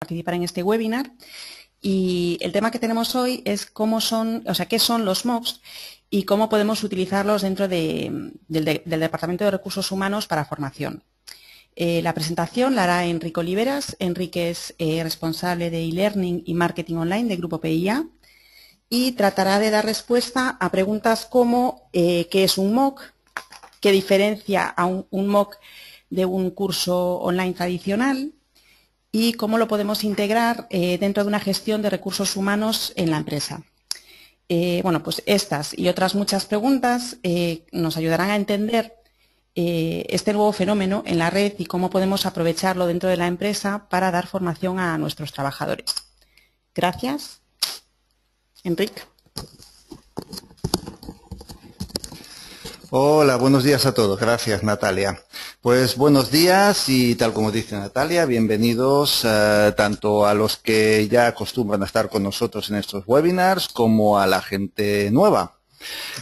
participar en este webinar. Y el tema que tenemos hoy es qué son los MOOCs y cómo podemos utilizarlos dentro del Departamento de Recursos Humanos para formación. La presentación la hará Enrique Oliveras. Enrique es responsable de e-learning y marketing online de Grupo PIA y tratará de dar respuesta a preguntas como qué es un MOOC, qué diferencia a un MOOC de un curso online tradicional y cómo lo podemos integrar dentro de una gestión de recursos humanos en la empresa. Pues estas y otras muchas preguntas nos ayudarán a entender este nuevo fenómeno en la red y cómo podemos aprovecharlo dentro de la empresa para dar formación a nuestros trabajadores. Gracias. Enrique. Hola, buenos días a todos. Gracias, Natalia. Pues buenos días y tal como dice Natalia, bienvenidos tanto a los que ya acostumbran a estar con nosotros en estos webinars como a la gente nueva.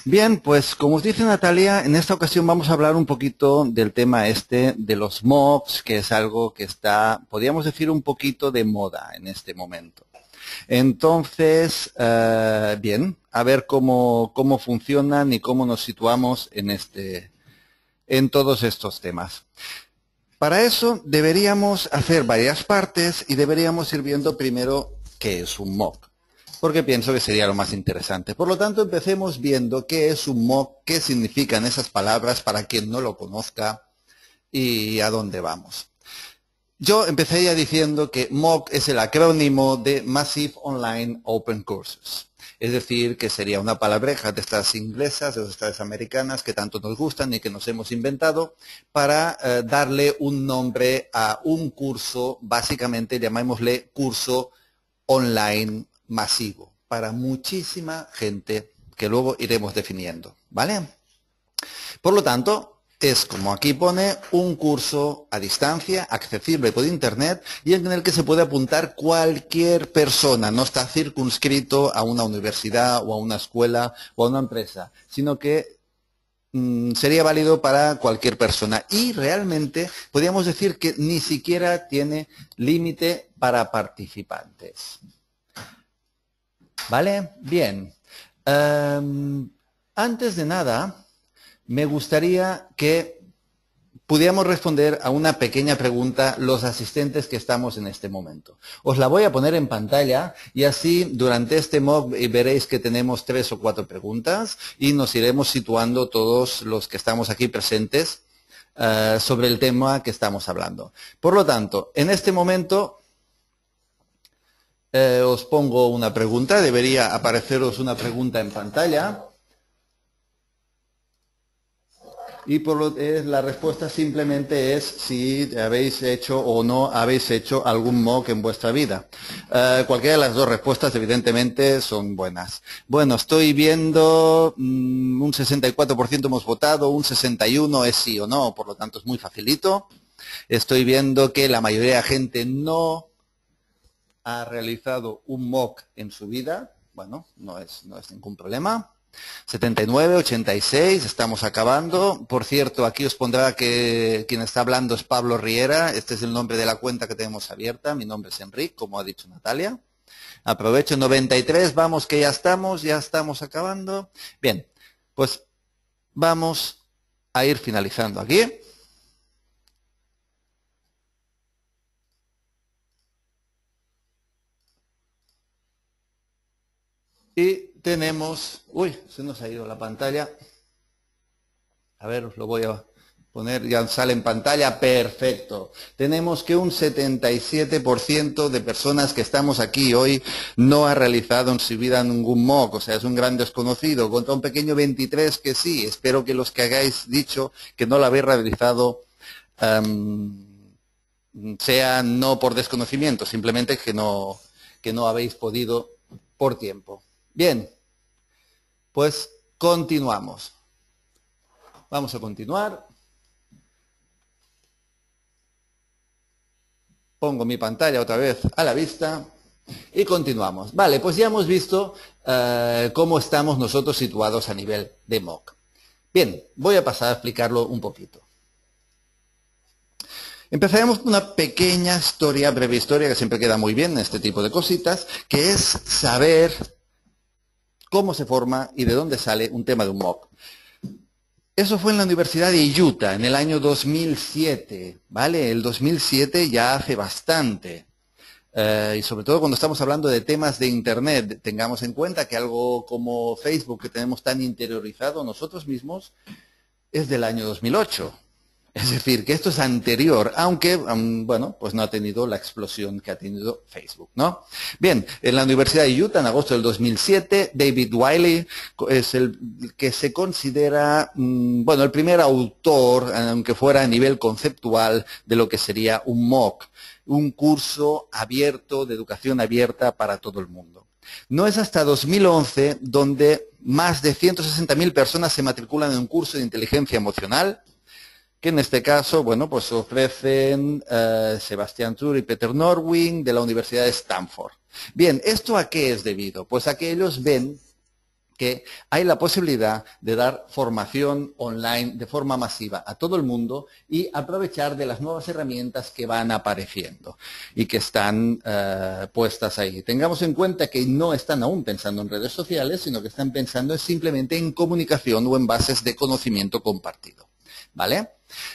Bien, pues como os dice Natalia, en esta ocasión vamos a hablar un poquito del tema de los MOOCs, que es algo que está, podríamos decir, un poquito de moda en este momento. Entonces, bien, a ver cómo funcionan y cómo nos situamos en todos estos temas. Para eso deberíamos hacer varias partes y deberíamos ir viendo primero qué es un MOOC, porque pienso que sería lo más interesante. Por lo tanto, empecemos viendo qué es un MOOC, qué significan esas palabras para quien no lo conozca y a dónde vamos. Yo empezaría diciendo que MOOC es el acrónimo de Massive Online Open Courses. Es decir, que sería una palabreja de estas inglesas, de estas americanas que tanto nos gustan y que nos hemos inventado para darle un nombre a un curso, básicamente llamémosle curso online masivo, para muchísima gente que luego iremos definiendo, ¿vale? Por lo tanto, es, como aquí pone, un curso a distancia, accesible por internet y en el que se puede apuntar cualquier persona. No está circunscrito a una universidad o a una escuela o a una empresa, sino que sería válido para cualquier persona. Y realmente podríamos decir que ni siquiera tiene límite para participantes. ¿Vale? Bien. Antes de nada, me gustaría que pudiéramos responder a una pequeña pregunta los asistentes que estamos en este momento. Os la voy a poner en pantalla y así durante este MOOC veréis que tenemos 3 o 4 preguntas y nos iremos situando todos los que estamos aquí presentes sobre el tema que estamos hablando. Por lo tanto, en este momento os pongo una pregunta, debería apareceros una pregunta en pantalla. Y la respuesta simplemente es si habéis hecho o no habéis hecho algún MOOC en vuestra vida. Cualquiera de las dos respuestas evidentemente son buenas. Bueno, estoy viendo un 64% hemos votado, un 61% es sí o no, por lo tanto es muy facilito. Estoy viendo que la mayoría de la gente no ha realizado un MOOC en su vida. Bueno, no es ningún problema. 79, 86, estamos acabando. Por cierto, aquí os pondrá que quien está hablando es Pablo Riera. Este es el nombre de la cuenta que tenemos abierta. Mi nombre es Enrique, como ha dicho Natalia. Aprovecho 93, vamos que ya estamos acabando. Bien, pues vamos a ir finalizando aquí. Y tenemos, se nos ha ido la pantalla. A ver, os lo voy a poner, ya sale en pantalla, perfecto. Tenemos que un 77% de personas que estamos aquí hoy no ha realizado en su vida ningún MOOC, o sea, es un gran desconocido, contra un pequeño 23% que sí. Espero que los que hayáis dicho que no lo habéis realizado sea no por desconocimiento, simplemente que no habéis podido por tiempo. Bien, pues continuamos. Vamos a continuar. Pongo mi pantalla otra vez a la vista y continuamos. Vale, pues ya hemos visto cómo estamos nosotros situados a nivel de MOOC. Bien, voy a pasar a explicarlo un poquito. Empezaremos con una pequeña historia, breve historia, que siempre queda muy bien en este tipo de cositas, que es saber cómo se forma y de dónde sale un tema de un mock. Eso fue en la Universidad de Utah en el año 2007, ¿vale? El 2007 ya hace bastante. Y sobre todo cuando estamos hablando de temas de Internet, tengamos en cuenta que algo como Facebook, que tenemos tan interiorizado nosotros mismos, es del año 2008. Es decir, que esto es anterior, aunque, bueno, pues no ha tenido la explosión que ha tenido Facebook, ¿no? Bien, en la Universidad de Utah, en agosto del 2007, David Wiley es el que se considera, bueno, el primer autor, aunque fuera a nivel conceptual, de lo que sería un MOOC, un curso abierto, de educación abierta para todo el mundo. No es hasta 2011 donde más de 160.000 personas se matriculan en un curso de inteligencia emocional, que en este caso, bueno, pues ofrecen Sebastián Tur y Peter Norwin de la Universidad de Stanford. Bien, ¿esto a qué es debido? Pues a que ellos ven que hay la posibilidad de dar formación online de forma masiva a todo el mundo y aprovechar de las nuevas herramientas que van apareciendo y que están puestas ahí. Tengamos en cuenta que no están aún pensando en redes sociales, sino que están pensando simplemente en comunicación o en bases de conocimiento compartido. ¿Vale?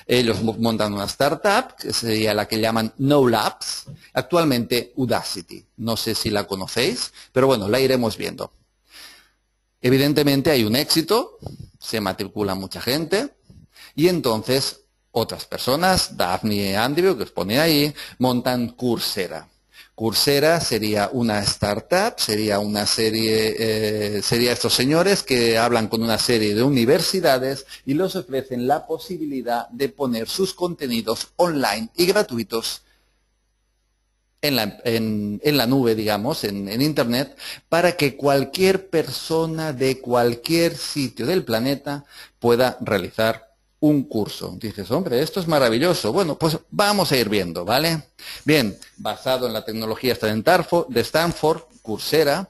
Ellos montan una startup, que sería la que llaman No Labs, actualmente Udacity. No sé si la conocéis, pero bueno, la iremos viendo. Evidentemente hay un éxito, se matricula mucha gente, y entonces otras personas, Daphne y Andrew, que os pone ahí, montan Coursera. Coursera sería una startup, sería una serie, sería estos señores que hablan con una serie de universidades y les ofrecen la posibilidad de poner sus contenidos online y gratuitos en la nube, digamos, en Internet, para que cualquier persona de cualquier sitio del planeta pueda realizar un curso. Dices, hombre, esto es maravilloso. Bueno, pues vamos a ir viendo, ¿vale? Bien, basado en la tecnología de Stanford, Coursera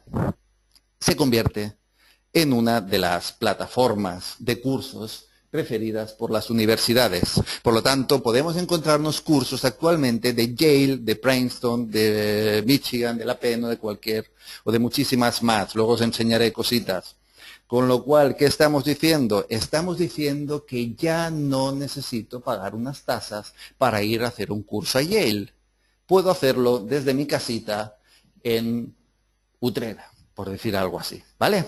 se convierte en una de las plataformas de cursos preferidas por las universidades. Por lo tanto, podemos encontrarnos cursos actualmente de Yale, de Princeton, de Michigan, de la Penn o de cualquier, o de muchísimas más. Luego os enseñaré cositas. Con lo cual, ¿qué estamos diciendo? Estamos diciendo que ya no necesito pagar unas tasas para ir a hacer un curso a Yale. Puedo hacerlo desde mi casita en Utrera, por decir algo así, ¿vale?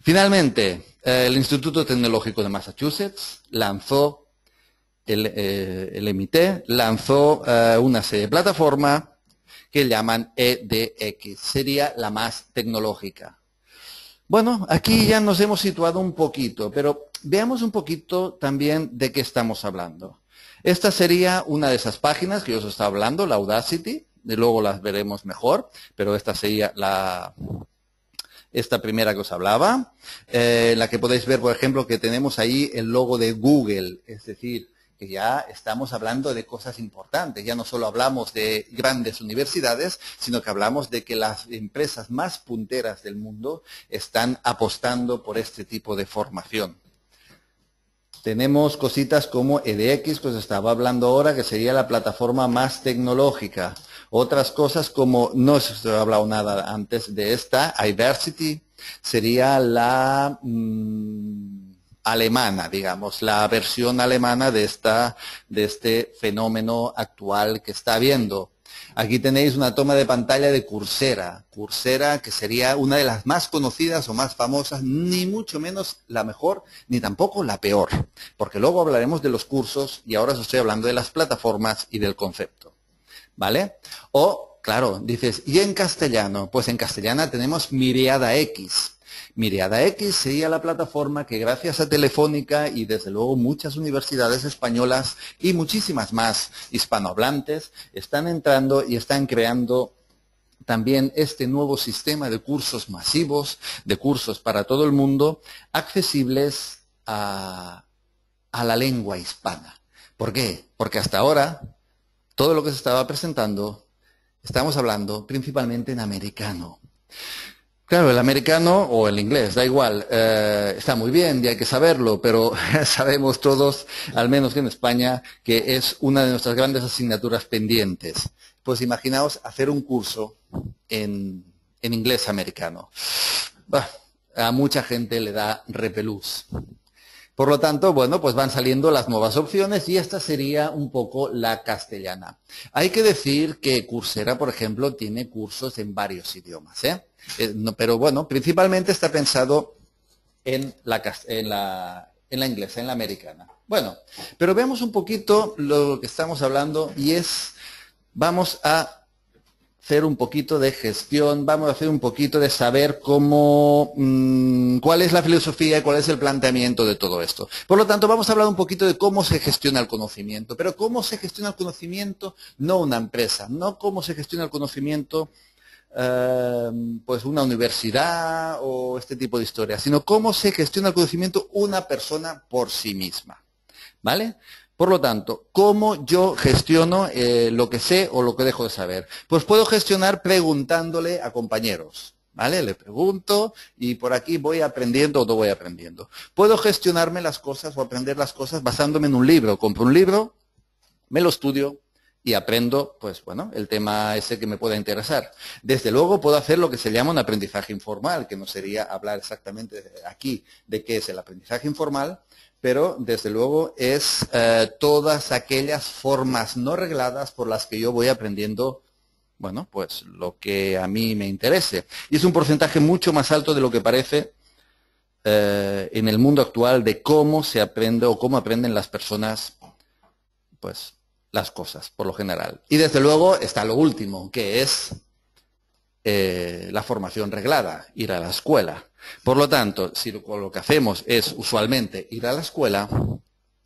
Finalmente, el Instituto Tecnológico de Massachusetts lanzó, el MIT, lanzó una serie de plataformas que llaman edX, sería la más tecnológica. Bueno, aquí ya nos hemos situado un poquito, pero veamos un poquito también de qué estamos hablando. Esta sería una de esas páginas que yo os estaba hablando, la Udacity, y luego las veremos mejor, pero esta sería esta primera que os hablaba, la que podéis ver, por ejemplo, que tenemos ahí el logo de Google, es decir, que ya estamos hablando de cosas importantes, ya no solo hablamos de grandes universidades, sino que hablamos de que las empresas más punteras del mundo están apostando por este tipo de formación. Tenemos cositas como edX, que os estaba hablando ahora, que sería la plataforma más tecnológica. Otras cosas como, no os he hablado nada antes de esta, iVersity, sería la alemana, digamos, la versión alemana de este fenómeno actual que está habiendo. Aquí tenéis una toma de pantalla de Coursera. Coursera, que sería una de las más conocidas o más famosas, ni mucho menos la mejor, ni tampoco la peor. Porque luego hablaremos de los cursos y ahora os estoy hablando de las plataformas y del concepto. ¿Vale? O, claro, dices, ¿y en castellano? Pues en castellano tenemos Miriada X. Miriada X sería la plataforma que gracias a Telefónica y desde luego muchas universidades españolas y muchísimas más hispanohablantes están entrando y están creando también este nuevo sistema de cursos masivos, de cursos para todo el mundo, accesibles a la lengua hispana. ¿Por qué? Porque hasta ahora todo lo que se estaba presentando, estamos hablando principalmente en americano. Claro, el americano o el inglés, da igual, está muy bien y hay que saberlo, pero sabemos todos, al menos en España, que es una de nuestras grandes asignaturas pendientes. Pues imaginaos hacer un curso en inglés americano. Bah, a mucha gente le da repelús. Por lo tanto, bueno, pues van saliendo las nuevas opciones y esta sería un poco la castellana. Hay que decir que Coursera, por ejemplo, tiene cursos en varios idiomas, pero bueno, principalmente está pensado en la inglesa, en la americana. Bueno, pero veamos un poquito lo que estamos hablando y vamos a hacer un poquito de gestión, vamos a hacer un poquito de saber cuál es la filosofía y cuál es el planteamiento de todo esto. Por lo tanto, vamos a hablar un poquito de cómo se gestiona el conocimiento, pero cómo se gestiona el conocimiento, no una empresa, no cómo se gestiona el conocimiento, pues una universidad o este tipo de historias, sino cómo se gestiona el conocimiento una persona por sí misma, ¿vale? Por lo tanto, ¿cómo yo gestiono lo que sé o lo que dejo de saber? Pues puedo gestionar preguntándole a compañeros, ¿vale? Le pregunto y por aquí voy aprendiendo o no voy aprendiendo. Puedo gestionarme las cosas o aprender las cosas basándome en un libro. Compro un libro, me lo estudio y aprendo, pues bueno, el tema ese que me pueda interesar. Desde luego puedo hacer lo que se llama un aprendizaje informal, que no sería hablar exactamente aquí de qué es el aprendizaje informal, pero desde luego es todas aquellas formas no regladas por las que yo voy aprendiendo, bueno, pues lo que a mí me interese. Y es un porcentaje mucho más alto de lo que parece en el mundo actual de cómo se aprende o cómo aprenden las personas, pues, las cosas, por lo general. Y desde luego está lo último, que es la formación reglada, ir a la escuela. Por lo tanto, si lo que hacemos es usualmente ir a la escuela,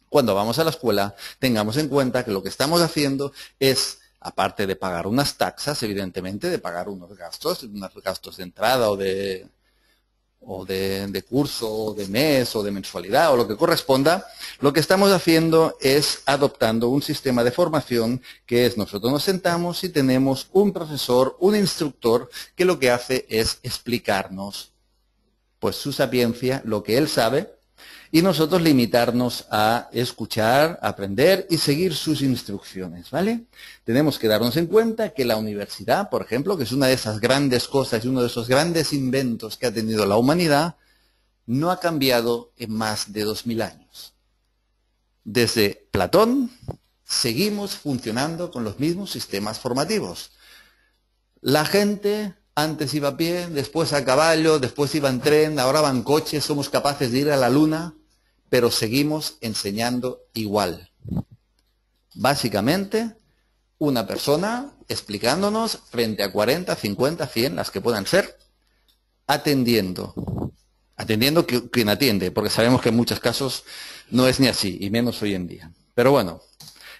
cuando vamos a la escuela, tengamos en cuenta que lo que estamos haciendo es, aparte de pagar unas taxas, evidentemente, de pagar unos gastos de entrada o de curso, o de mes, o de mensualidad, o lo que corresponda, lo que estamos haciendo es adoptando un sistema de formación que es, nosotros nos sentamos y tenemos un profesor, un instructor, que lo que hace es explicarnos pues su sapiencia, lo que él sabe, y nosotros limitarnos a escuchar, aprender y seguir sus instrucciones, ¿vale? Tenemos que darnos en cuenta que la universidad, por ejemplo, que es una de esas grandes cosas y uno de esos grandes inventos que ha tenido la humanidad, no ha cambiado en más de 2000 años. Desde Platón seguimos funcionando con los mismos sistemas formativos. La gente antes iba a pie, después a caballo, después iba en tren, ahora va en coche, somos capaces de ir a la luna, pero seguimos enseñando igual. Básicamente, una persona explicándonos frente a 40, 50, 100, las que puedan ser, atendiendo quien atiende, porque sabemos que en muchos casos no es ni así, y menos hoy en día. Pero bueno,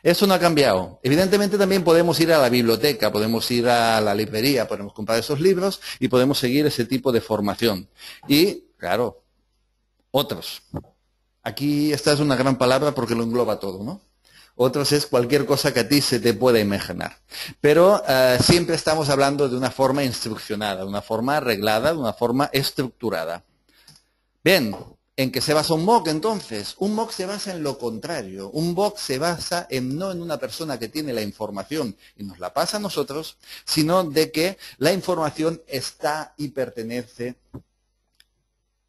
eso no ha cambiado. Evidentemente también podemos ir a la biblioteca, podemos ir a la librería, podemos comprar esos libros y podemos seguir ese tipo de formación. Y, claro, otros. Aquí esta es una gran palabra porque lo engloba todo, ¿no? Otros es cualquier cosa que a ti se te pueda imaginar. Pero siempre estamos hablando de una forma instruccionada, de una forma arreglada, de una forma estructurada. Bien, ¿en qué se basa un MOOC entonces? Un MOOC se basa en lo contrario. Un MOOC se basa no en una persona que tiene la información y nos la pasa a nosotros, sino de que la información está y pertenece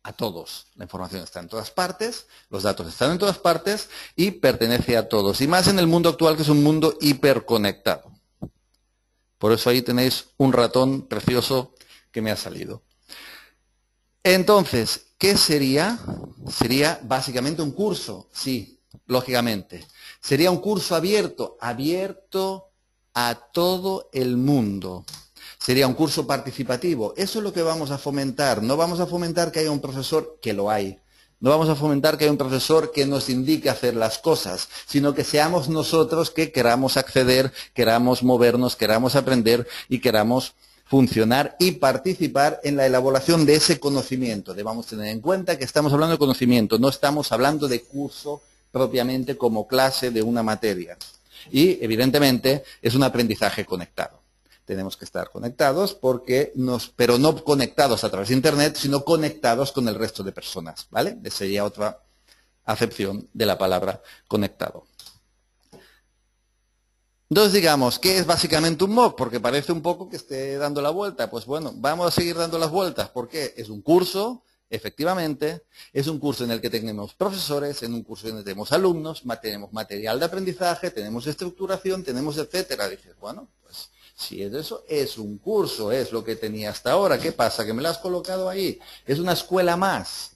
a todos. La información está en todas partes, los datos están en todas partes y pertenece a todos. Y más en el mundo actual, que es un mundo hiperconectado. Por eso ahí tenéis un ratón precioso que me ha salido. Entonces, ¿qué sería? Sería básicamente un curso, sí, lógicamente. Sería un curso abierto a todo el mundo. Sería un curso participativo. Eso es lo que vamos a fomentar. No vamos a fomentar que haya un profesor, que lo hay. No vamos a fomentar que haya un profesor que nos indique hacer las cosas, sino que seamos nosotros que queramos acceder, queramos movernos, queramos aprender y queramos funcionar y participar en la elaboración de ese conocimiento. Debamos tener en cuenta que estamos hablando de conocimiento, no estamos hablando de curso propiamente como clase de una materia. Y, evidentemente, es un aprendizaje conectado. tenemos que estar conectados pero no conectados a través de Internet, sino conectados con el resto de personas, ¿vale? Esa sería otra acepción de la palabra conectado. Entonces digamos, ¿qué es básicamente un MOOC? Porque parece un poco que esté dando la vuelta. Pues bueno, vamos a seguir dando las vueltas. ¿Por qué? Es un curso, efectivamente, es un curso en el que tenemos profesores, en un curso en el que tenemos alumnos, tenemos material de aprendizaje, tenemos estructuración, tenemos etcétera. Dices, bueno, pues si es eso, es un curso, es lo que tenía hasta ahora. ¿Qué pasa? ¿Que me lo has colocado ahí? ¿Es una escuela más?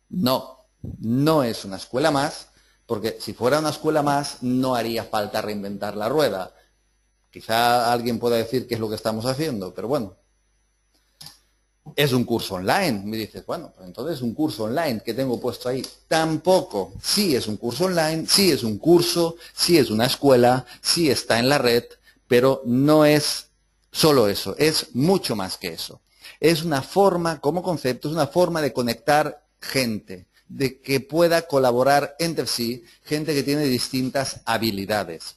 No, no es una escuela más. Porque si fuera una escuela más, no haría falta reinventar la rueda. Quizá alguien pueda decir qué es lo que estamos haciendo, pero bueno. Es un curso online. Me dices, bueno, pues entonces es un curso online que tengo puesto ahí. Tampoco. Sí es un curso online, sí es un curso, sí es una escuela, sí está en la red, pero no es solo eso, es mucho más que eso. Es una forma, como concepto, es una forma de conectar gente, de que pueda colaborar entre sí, gente que tiene distintas habilidades,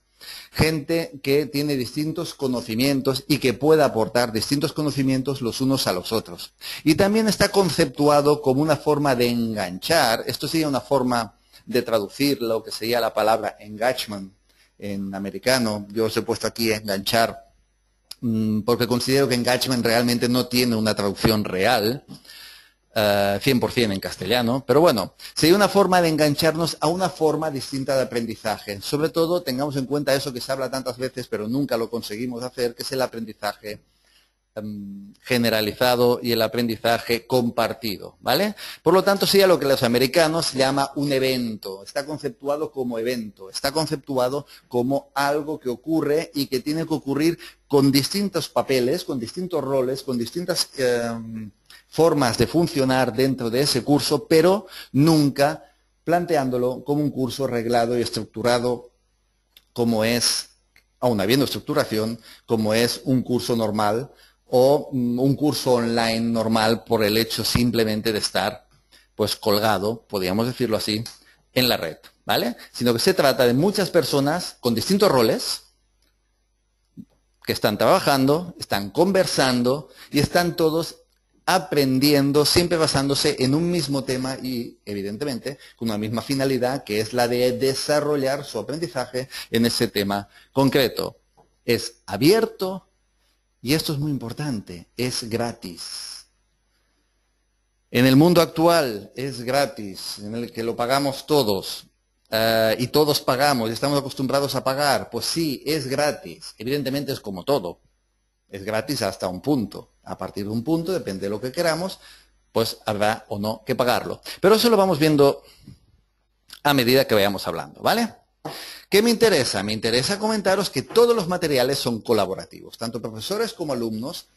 gente que tiene distintos conocimientos y que pueda aportar distintos conocimientos los unos a los otros. Y también está conceptuado como una forma de enganchar, esto sería una forma de traducir lo que sería la palabra engagement en americano. Yo os he puesto aquí enganchar porque considero que engagement realmente no tiene una traducción real, 100% en castellano, pero bueno, sería una forma de engancharnos a una forma distinta de aprendizaje. Sobre todo, tengamos en cuenta eso que se habla tantas veces, pero nunca lo conseguimos hacer, que es el aprendizaje generalizado y el aprendizaje compartido, ¿vale? Por lo tanto, sería lo que los americanos llaman un evento. Está conceptuado como evento, está conceptuado como algo que ocurre y que tiene que ocurrir con distintos papeles, con distintos roles, con distintas formas de funcionar dentro de ese curso, pero nunca planteándolo como un curso reglado y estructurado como es, aún habiendo estructuración, como es un curso normal o un curso online normal por el hecho simplemente de estar pues colgado, podríamos decirlo así, en la red, ¿vale? Sino que se trata de muchas personas con distintos roles que están trabajando, están conversando y están todos aprendiendo, siempre basándose en un mismo tema y, evidentemente, con una misma finalidad, que es la de desarrollar su aprendizaje en ese tema concreto. Es abierto y esto es muy importante, es gratis. En el mundo actual es gratis, en el que lo pagamos todos y todos pagamos y estamos acostumbrados a pagar. Pues sí, es gratis. Evidentemente es como todo. Es gratis hasta un punto. A partir de un punto, depende de lo que queramos, pues habrá o no que pagarlo. Pero eso lo vamos viendo a medida que vayamos hablando, ¿vale? ¿Qué me interesa? Me interesa comentaros que todos los materiales son colaborativos. Tanto profesores como alumnos,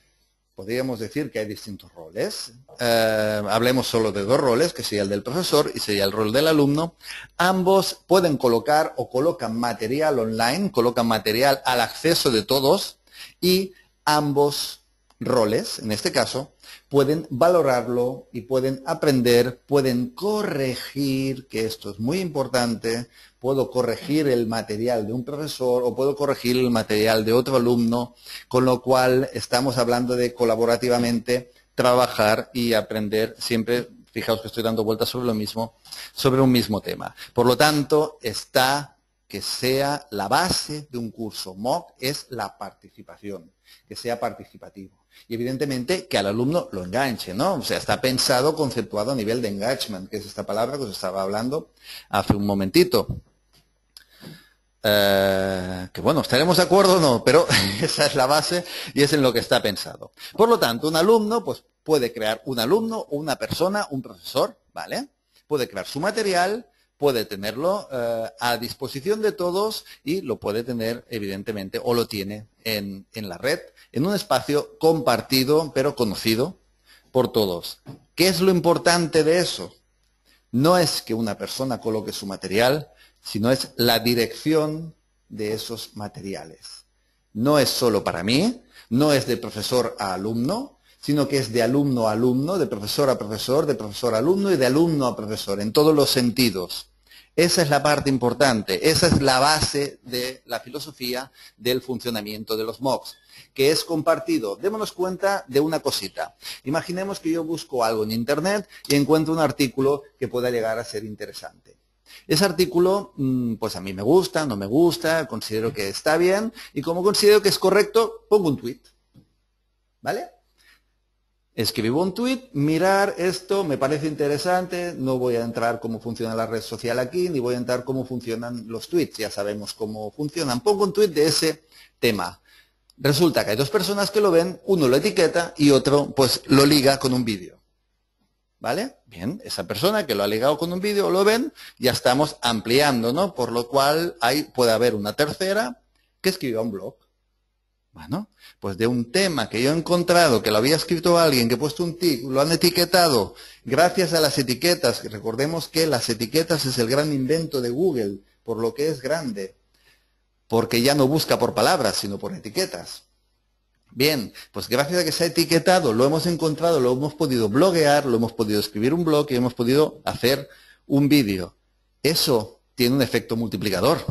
podríamos decir que hay distintos roles. Hablemos solo de dos roles, que sería el del profesor y sería el rol del alumno. Ambos pueden colocar o colocan material online, colocan material al acceso de todos y ambos roles, en este caso, pueden valorarlo y pueden aprender, pueden corregir, que esto es muy importante, puedo corregir el material de un profesor o puedo corregir el material de otro alumno, con lo cual estamos hablando de colaborativamente trabajar y aprender siempre. Fijaos que estoy dando vueltas sobre lo mismo, sobre un mismo tema. Por lo tanto, que sea la base de un curso MOOC es la participación, que sea participativo. Y evidentemente que al alumno lo enganche, ¿no? O sea, está pensado, conceptuado a nivel de engagement, que es esta palabra que os estaba hablando hace un momentito. Que bueno, estaremos de acuerdo o no, pero esa es la base y es en lo que está pensado. Por lo tanto, un alumno pues puede crear un alumno o una persona, un profesor, ¿vale? Puede crear su material, puede tenerlo a disposición de todos y lo puede tener, evidentemente, o lo tiene en la red, en un espacio compartido, pero conocido por todos. ¿Qué es lo importante de eso? No es que una persona coloque su material, sino es la dirección de esos materiales. No es solo para mí, no es de profesor a alumno, sino que es de alumno a alumno, de profesor a profesor a alumno y de alumno a profesor, en todos los sentidos. Esa es la parte importante, esa es la base de la filosofía del funcionamiento de los MOOCs, que es compartido. Démonos cuenta de una cosita. Imaginemos que yo busco algo en Internet y encuentro un artículo que pueda llegar a ser interesante. Ese artículo, pues a mí me gusta, no me gusta, considero que está bien, y como considero que es correcto, pongo un tweet. ¿Vale? Escribo un tweet, mirar esto, me parece interesante, no voy a entrar cómo funciona la red social aquí, ni voy a entrar cómo funcionan los tweets, ya sabemos cómo funcionan. Pongo un tweet de ese tema. Resulta que hay dos personas que lo ven, uno lo etiqueta y otro pues lo liga con un vídeo. ¿Vale? Bien, esa persona que lo ha ligado con un vídeo lo ven, ya estamos ampliando, ¿no? Por lo cual puede haber una tercera que escriba un blog. Bueno, pues de un tema que yo he encontrado, que lo había escrito alguien, que he puesto un tic, lo han etiquetado, gracias a las etiquetas, recordemos que las etiquetas es el gran invento de Google, por lo que es grande, porque ya no busca por palabras, sino por etiquetas. Bien, pues gracias a que se ha etiquetado, lo hemos encontrado, lo hemos podido bloguear, lo hemos podido escribir un blog y hemos podido hacer un vídeo. Eso tiene un efecto multiplicador.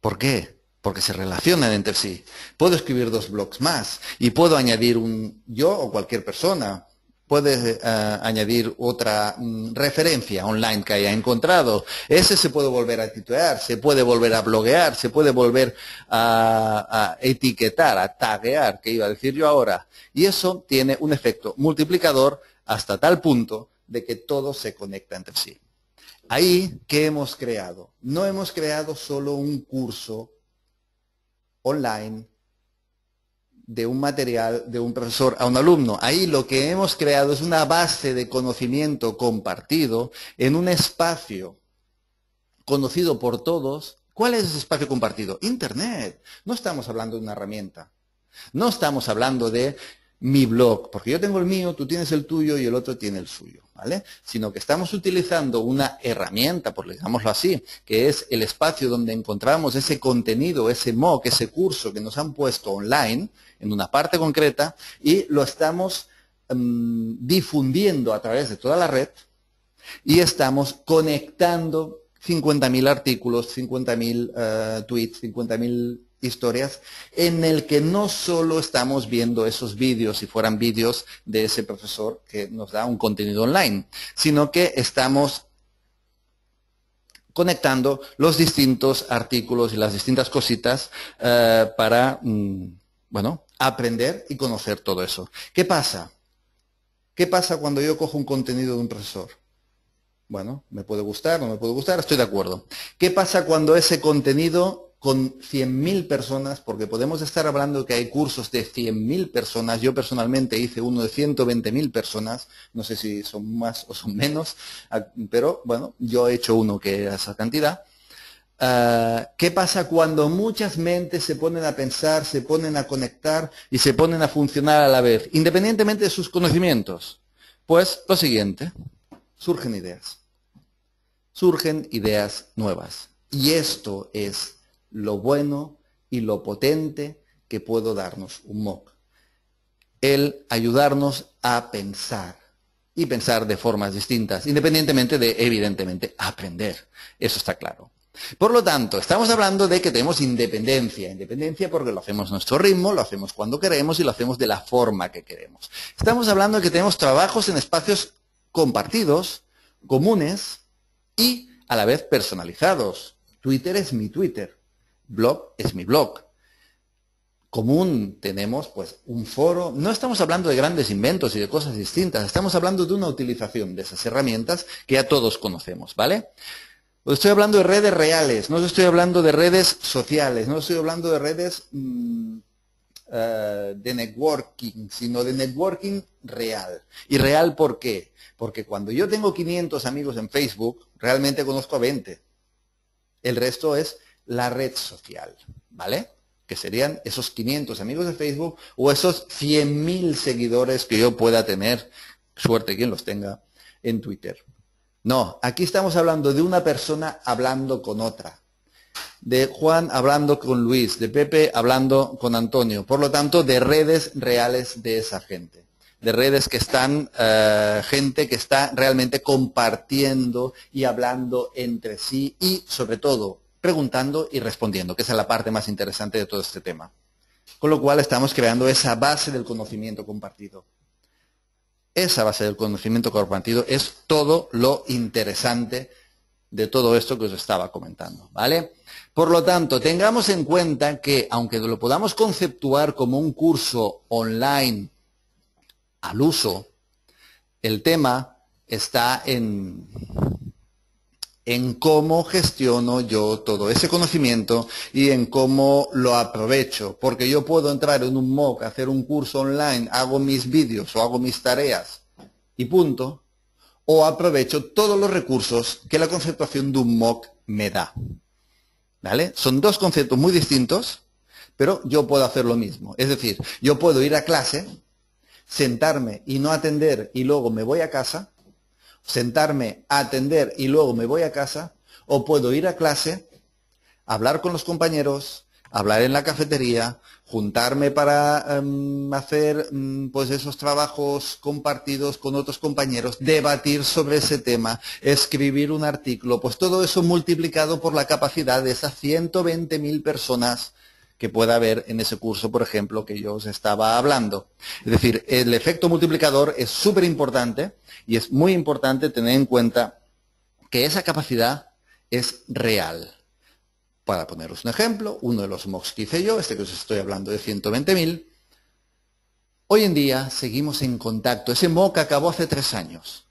¿Por qué? Porque se relacionan entre sí. Puedo escribir dos blogs más y puedo añadir yo o cualquier persona. Puede añadir otra referencia online que haya encontrado. Ese se puede volver a titular, se puede volver a bloguear, se puede volver a etiquetar, a taguear, que iba a decir yo ahora. Y eso tiene un efecto multiplicador hasta tal punto de que todo se conecta entre sí. Ahí, ¿qué hemos creado? No hemos creado solo un curso online de un material de un profesor a un alumno. Ahí lo que hemos creado es una base de conocimiento compartido en un espacio conocido por todos. ¿Cuál es ese espacio compartido? Internet. No estamos hablando de una herramienta. No estamos hablando de mi blog, porque yo tengo el mío, tú tienes el tuyo y el otro tiene el suyo, ¿vale? Sino que estamos utilizando una herramienta, por digámoslo así, que es el espacio donde encontramos ese contenido, ese MOOC, ese curso que nos han puesto online, en una parte concreta, y lo estamos difundiendo a través de toda la red, y estamos conectando 50.000 artículos, 50.000 tweets, 50.000 historias, en el que no solo estamos viendo esos vídeos, si fueran vídeos de ese profesor que nos da un contenido online, sino que estamos conectando los distintos artículos y las distintas cositas para, bueno, aprender y conocer todo eso. ¿Qué pasa? ¿Qué pasa cuando yo cojo un contenido de un profesor? Bueno, me puede gustar, no me puede gustar, estoy de acuerdo. ¿Qué pasa cuando ese contenido con 100.000 personas, porque podemos estar hablando que hay cursos de 100.000 personas, yo personalmente hice uno de 120.000 personas, no sé si son más o son menos, pero bueno, yo he hecho uno que era esa cantidad. ¿Qué pasa cuando muchas mentes se ponen a pensar, se ponen a conectar y se ponen a funcionar a la vez, independientemente de sus conocimientos? Pues lo siguiente, surgen ideas nuevas. Y esto es lo bueno y lo potente que puede darnos un MOOC. El ayudarnos a pensar y pensar de formas distintas, independientemente de, evidentemente, aprender. Eso está claro. Por lo tanto, estamos hablando de que tenemos independencia. Independencia porque lo hacemos a nuestro ritmo, lo hacemos cuando queremos y lo hacemos de la forma que queremos. Estamos hablando de que tenemos trabajos en espacios compartidos, comunes y a la vez personalizados. Twitter es mi Twitter. Blog es mi blog. Común tenemos pues un foro. No estamos hablando de grandes inventos y de cosas distintas. Estamos hablando de una utilización de esas herramientas que ya todos conocemos, ¿vale? Os estoy hablando de redes reales, no os estoy hablando de redes sociales, no os estoy hablando de redes de networking, sino de networking real. ¿Y real por qué? Porque cuando yo tengo 500 amigos en Facebook, realmente conozco a 20. El resto es la red social, ¿vale? Que serían esos 500 amigos de Facebook o esos 100.000 seguidores que yo pueda tener, suerte quien los tenga, en Twitter. No, aquí estamos hablando de una persona hablando con otra, de Juan hablando con Luis, de Pepe hablando con Antonio, por lo tanto, de redes reales de esa gente. de redes que están, gente que está realmente compartiendo y hablando entre sí y, sobre todo, preguntando y respondiendo, que esa es la parte más interesante de todo este tema. Con lo cual estamos creando esa base del conocimiento compartido. Esa base del conocimiento compartido es todo lo interesante de todo esto que os estaba comentando, ¿vale? Por lo tanto, tengamos en cuenta que, aunque lo podamos conceptuar como un curso online al uso, el tema está en cómo gestiono yo todo ese conocimiento y en cómo lo aprovecho. Porque yo puedo entrar en un MOOC, hacer un curso online, hago mis vídeos o hago mis tareas y punto. O aprovecho todos los recursos que la conceptuación de un MOOC me da. ¿Vale? Son dos conceptos muy distintos, pero yo puedo hacer lo mismo. Es decir, yo puedo ir a clase, sentarme y no atender y luego me voy a casa, sentarme a atender y luego me voy a casa, o puedo ir a clase, hablar con los compañeros, hablar en la cafetería, juntarme para hacer pues esos trabajos compartidos con otros compañeros, debatir sobre ese tema, escribir un artículo, pues todo eso multiplicado por la capacidad de esas 120.000 personas que pueda haber en ese curso, por ejemplo, que yo os estaba hablando. Es decir, el efecto multiplicador es súper importante y es muy importante tener en cuenta que esa capacidad es real. Para poneros un ejemplo, uno de los MOOCs que hice yo, este que os estoy hablando de 120.000, hoy en día seguimos en contacto. Ese MOOC acabó hace 3 años.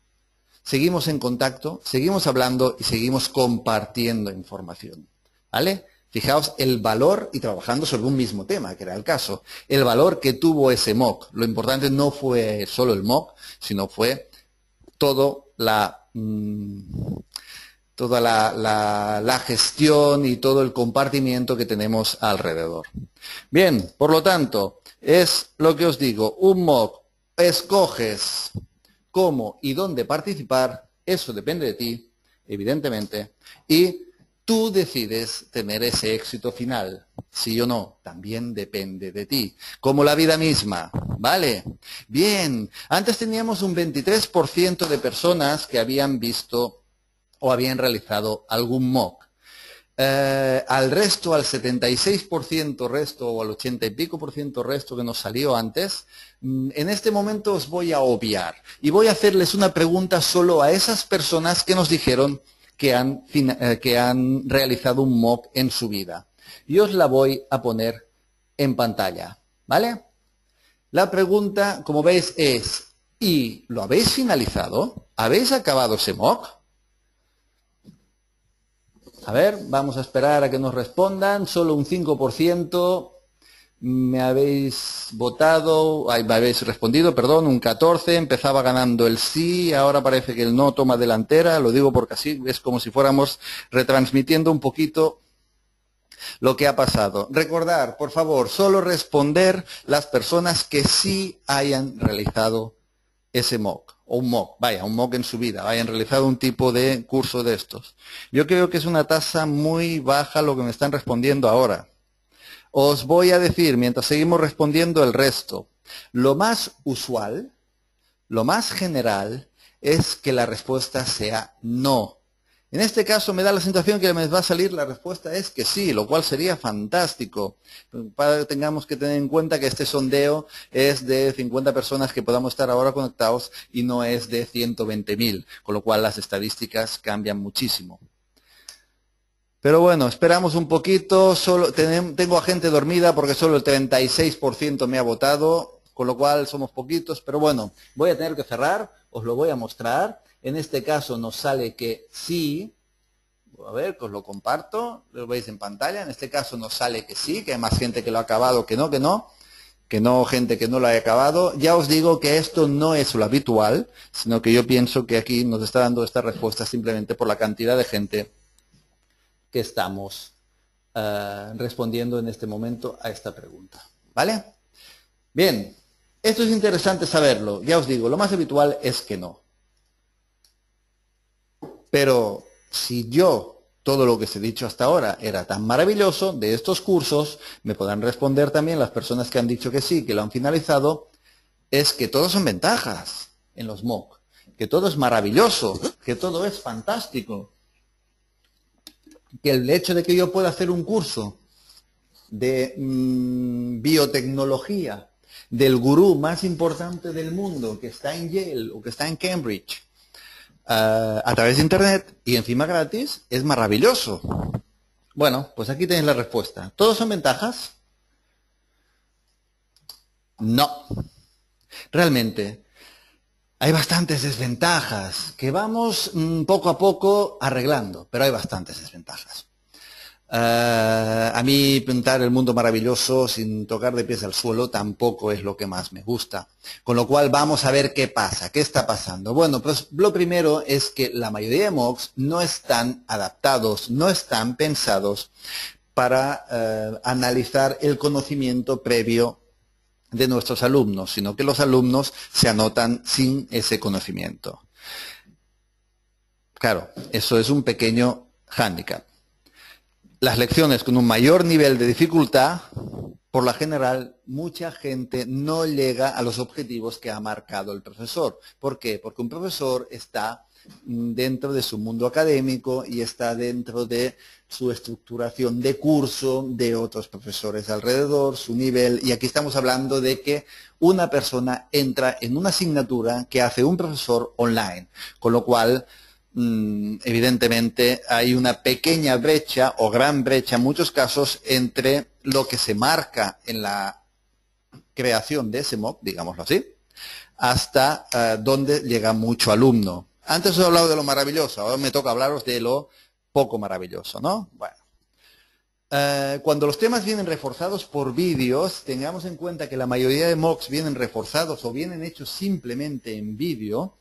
Seguimos en contacto, seguimos hablando y seguimos compartiendo información. ¿Vale? Fijaos el valor y trabajando sobre un mismo tema, que era el caso. El valor que tuvo ese MOOC. Lo importante no fue solo el MOOC, sino fue toda la gestión y todo el compartimiento que tenemos alrededor. Bien, por lo tanto, es lo que os digo, un MOOC, escoges cómo y dónde participar, eso depende de ti, evidentemente, y tú decides tener ese éxito final, sí o no, también depende de ti, como la vida misma, ¿vale? Bien, antes teníamos un 23% de personas que habían visto o habían realizado algún MOOC. Al resto, al 76% resto o al 80 y pico por ciento resto que nos salió antes, en este momento os voy a obviar y voy a hacerles una pregunta solo a esas personas que nos dijeron que han realizado un MOOC en su vida. Y os la voy a poner en pantalla, ¿vale? La pregunta, como veis, es, ¿y lo habéis finalizado? ¿Habéis acabado ese MOOC? A ver, vamos a esperar a que nos respondan. Solo un 5% me habéis votado, me habéis respondido, perdón, un 14%. Empezaba ganando el sí, ahora parece que el no toma delantera. Lo digo porque así es como si fuéramos retransmitiendo un poquito lo que ha pasado. Recordar, por favor, solo responder las personas que sí hayan realizado ese MOOC. O un MOOC, vaya, un MOOC en su vida, hayan realizado un tipo de curso de estos. Yo creo que es una tasa muy baja lo que me están respondiendo ahora. Os voy a decir, mientras seguimos respondiendo el resto, lo más usual, lo más general, es que la respuesta sea no. En este caso me da la sensación que me va a salir la respuesta es que sí, lo cual sería fantástico. Para que tengamos que tener en cuenta que este sondeo es de 50 personas que podamos estar ahora conectados y no es de 120.000, con lo cual las estadísticas cambian muchísimo. Pero bueno, esperamos un poquito, tengo a gente dormida porque solo el 36% me ha votado, con lo cual somos poquitos, pero bueno, voy a tener que cerrar, os lo voy a mostrar. En este caso nos sale que sí, a ver, que os lo comparto, lo veis en pantalla, en este caso nos sale que sí, que hay más gente que lo ha acabado que no gente que no lo haya acabado. Ya os digo que esto no es lo habitual, sino que yo pienso que aquí nos está dando esta respuesta simplemente por la cantidad de gente que estamos respondiendo en este momento a esta pregunta, ¿vale? Bien, esto es interesante saberlo, ya os digo, lo más habitual es que no. Pero si todo lo que os he dicho hasta ahora era tan maravilloso de estos cursos, me podrán responder también las personas que han dicho que sí, que lo han finalizado, es que todo son ventajas en los MOOC, que todo es maravilloso, que todo es fantástico, que el hecho de que yo pueda hacer un curso de biotecnología del gurú más importante del mundo, que está en Yale o que está en Cambridge, a través de Internet y encima gratis, es maravilloso. Bueno, pues aquí tenéis la respuesta. ¿Todos son ventajas? No. Realmente, hay bastantes desventajas que vamos poco a poco arreglando, pero hay bastantes desventajas. A mí pintar el mundo maravilloso sin tocar de pies al suelo tampoco es lo que más me gusta. Con lo cual vamos a ver qué pasa, qué está pasando. Bueno, pues lo primero es que la mayoría de MOOCs no están adaptados, no están pensados para analizar el conocimiento previo de nuestros alumnos, sino que los alumnos se anotan sin ese conocimiento. Claro, eso es un pequeño hándicap. Las lecciones con un mayor nivel de dificultad, por lo general, mucha gente no llega a los objetivos que ha marcado el profesor. ¿Por qué? Porque un profesor está dentro de su mundo académico y está dentro de su estructuración de curso, de otros profesores alrededor, su nivel, y aquí estamos hablando de que una persona entra en una asignatura que hace un profesor online, con lo cual evidentemente hay una pequeña brecha o gran brecha en muchos casos entre lo que se marca en la creación de ese MOOC, digámoslo así, hasta donde llega mucho alumno. Antes os he hablado de lo maravilloso, ahora me toca hablaros de lo poco maravilloso, ¿no? Bueno. Cuando los temas vienen reforzados por vídeos, tengamos en cuenta que la mayoría de MOOCs vienen reforzados o vienen hechos simplemente en vídeo.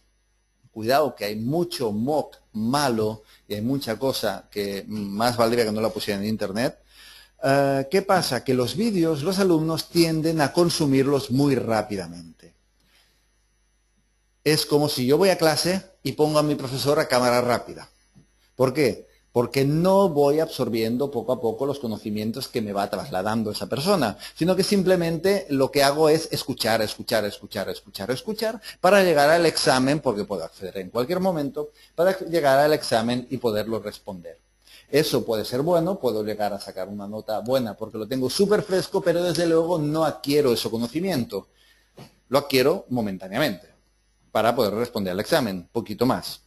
Cuidado que hay mucho MOOC malo y hay mucha cosa que más valdría que no la pusieran en internet. ¿Qué pasa? Que los vídeos, los alumnos tienden a consumirlos muy rápidamente. Es como si yo voy a clase y pongo a mi profesor a cámara rápida. ¿Por qué? Porque no voy absorbiendo poco a poco los conocimientos que me va trasladando esa persona, sino que simplemente lo que hago es escuchar, escuchar, escuchar, escuchar, escuchar, para llegar al examen, porque puedo acceder en cualquier momento, para llegar al examen y poderlo responder. Eso puede ser bueno, puedo llegar a sacar una nota buena porque lo tengo súper fresco, pero desde luego no adquiero ese conocimiento. Lo adquiero momentáneamente, para poder responder al examen, poquito más.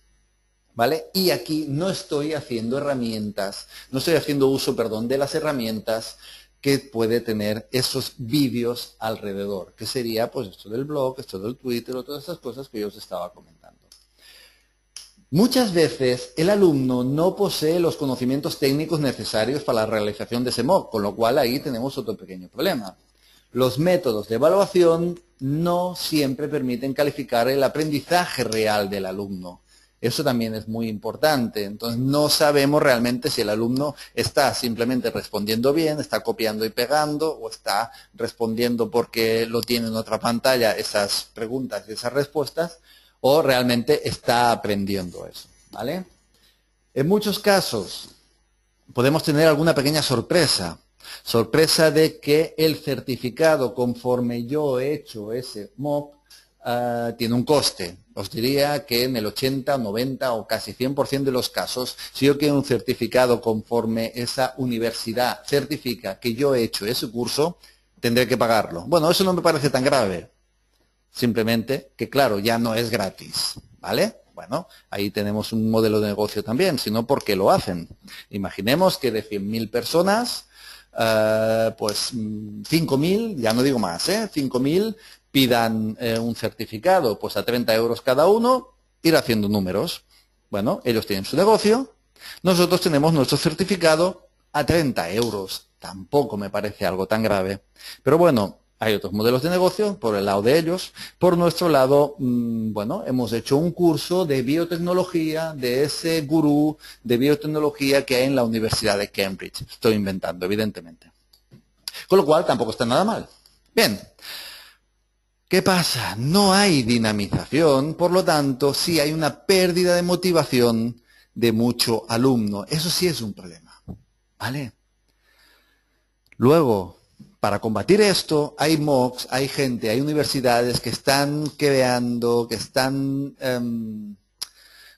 ¿Vale? Y aquí no estoy haciendo uso, de las herramientas que puede tener esos vídeos alrededor, que sería pues esto del blog, esto del Twitter o todas esas cosas que yo os estaba comentando. Muchas veces el alumno no posee los conocimientos técnicos necesarios para la realización de ese MOOC, con lo cual ahí tenemos otro pequeño problema. Los métodos de evaluación no siempre permiten calificar el aprendizaje real del alumno. Eso también es muy importante. Entonces no sabemos realmente si el alumno está simplemente respondiendo bien, está copiando y pegando, o está respondiendo porque lo tiene en otra pantalla esas preguntas y esas respuestas, o realmente está aprendiendo eso, ¿vale? En muchos casos podemos tener alguna pequeña sorpresa. Sorpresa de que el certificado, conforme yo he hecho ese MOOC, tiene un coste. Os diría que en el 80, 90 o casi 100% de los casos, si yo quiero un certificado conforme esa universidad certifica que yo he hecho ese curso, tendré que pagarlo. Bueno, eso no me parece tan grave. Simplemente que, claro, ya no es gratis, ¿vale? Bueno, ahí tenemos un modelo de negocio también, sino ¿por qué lo hacen? Imaginemos que de 100.000 personas, pues 5.000, ya no digo más, 5.000 pidan un certificado pues a 30 euros cada uno, ir haciendo números. Bueno, ellos tienen su negocio, nosotros tenemos nuestro certificado a 30 euros. Tampoco me parece algo tan grave. Pero bueno, hay otros modelos de negocio por el lado de ellos. Por nuestro lado, bueno, hemos hecho un curso de biotecnología de ese gurú de biotecnología que hay en la Universidad de Cambridge. Estoy inventando, evidentemente. Con lo cual, tampoco está nada mal. Bien. ¿Qué pasa? No hay dinamización, por lo tanto, sí hay una pérdida de motivación de mucho alumno. Eso sí es un problema, ¿vale? Luego, para combatir esto, hay MOOCs, hay gente, hay universidades que están creando, que están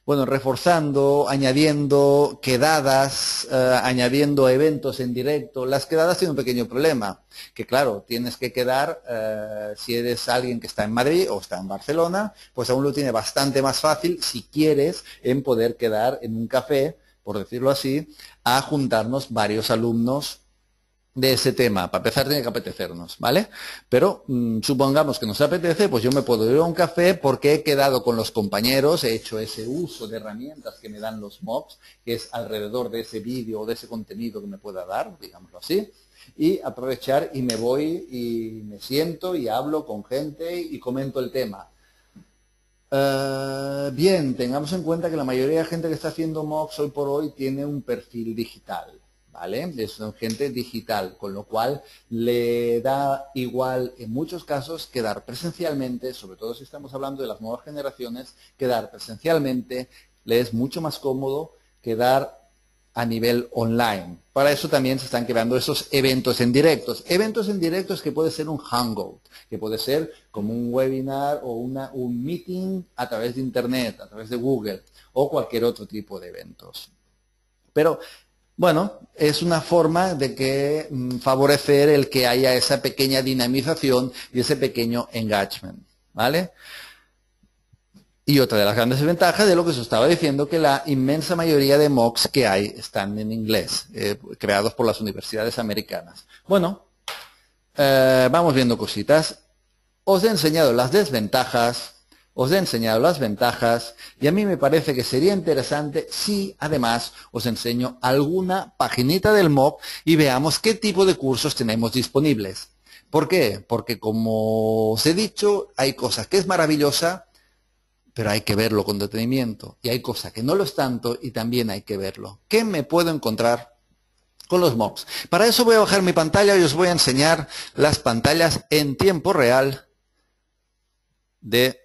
bueno, reforzando, añadiendo quedadas, añadiendo eventos en directo. Las quedadas tienen un pequeño problema, que claro, tienes que quedar, si eres alguien que está en Madrid o está en Barcelona, pues aún lo tiene bastante más fácil si quieres en poder quedar en un café, por decirlo así, a juntarnos varios alumnos de ese tema. Para empezar tiene que apetecernos, ¿vale? Pero supongamos que nos apetece, pues yo me puedo ir a un café porque he quedado con los compañeros, he hecho ese uso de herramientas que me dan los MOOCs, que es alrededor de ese vídeo o de ese contenido que me pueda dar, digámoslo así, y aprovechar y me voy y me siento y hablo con gente y comento el tema. Bien, tengamos en cuenta que la mayoría de gente que está haciendo MOOCs hoy por hoy tiene un perfil digital. ¿Vale? Es gente digital, con lo cual le da igual en muchos casos quedar presencialmente, sobre todo si estamos hablando de las nuevas generaciones, quedar presencialmente le es mucho más cómodo quedar a nivel online. Para eso también se están creando esos eventos en directos. Eventos en directos que puede ser un hangout, que puede ser como un webinar o un meeting a través de internet, a través de Google o cualquier otro tipo de eventos. Pero bueno, es una forma de que favorecer el que haya esa pequeña dinamización y ese pequeño engagement, ¿vale? Y otra de las grandes ventajas de lo que os estaba diciendo, que la inmensa mayoría de MOOCs que hay están en inglés, creados por las universidades americanas. Bueno, vamos viendo cositas. Os he enseñado las desventajas. Os he enseñado las ventajas y a mí me parece que sería interesante si además os enseño alguna paginita del MOOC y veamos qué tipo de cursos tenemos disponibles. ¿Por qué? Porque como os he dicho, hay cosas que es maravillosa, pero hay que verlo con detenimiento. Y hay cosas que no lo es tanto y también hay que verlo. ¿Qué me puedo encontrar con los MOOCs? Para eso voy a bajar mi pantalla y os voy a enseñar las pantallas en tiempo real de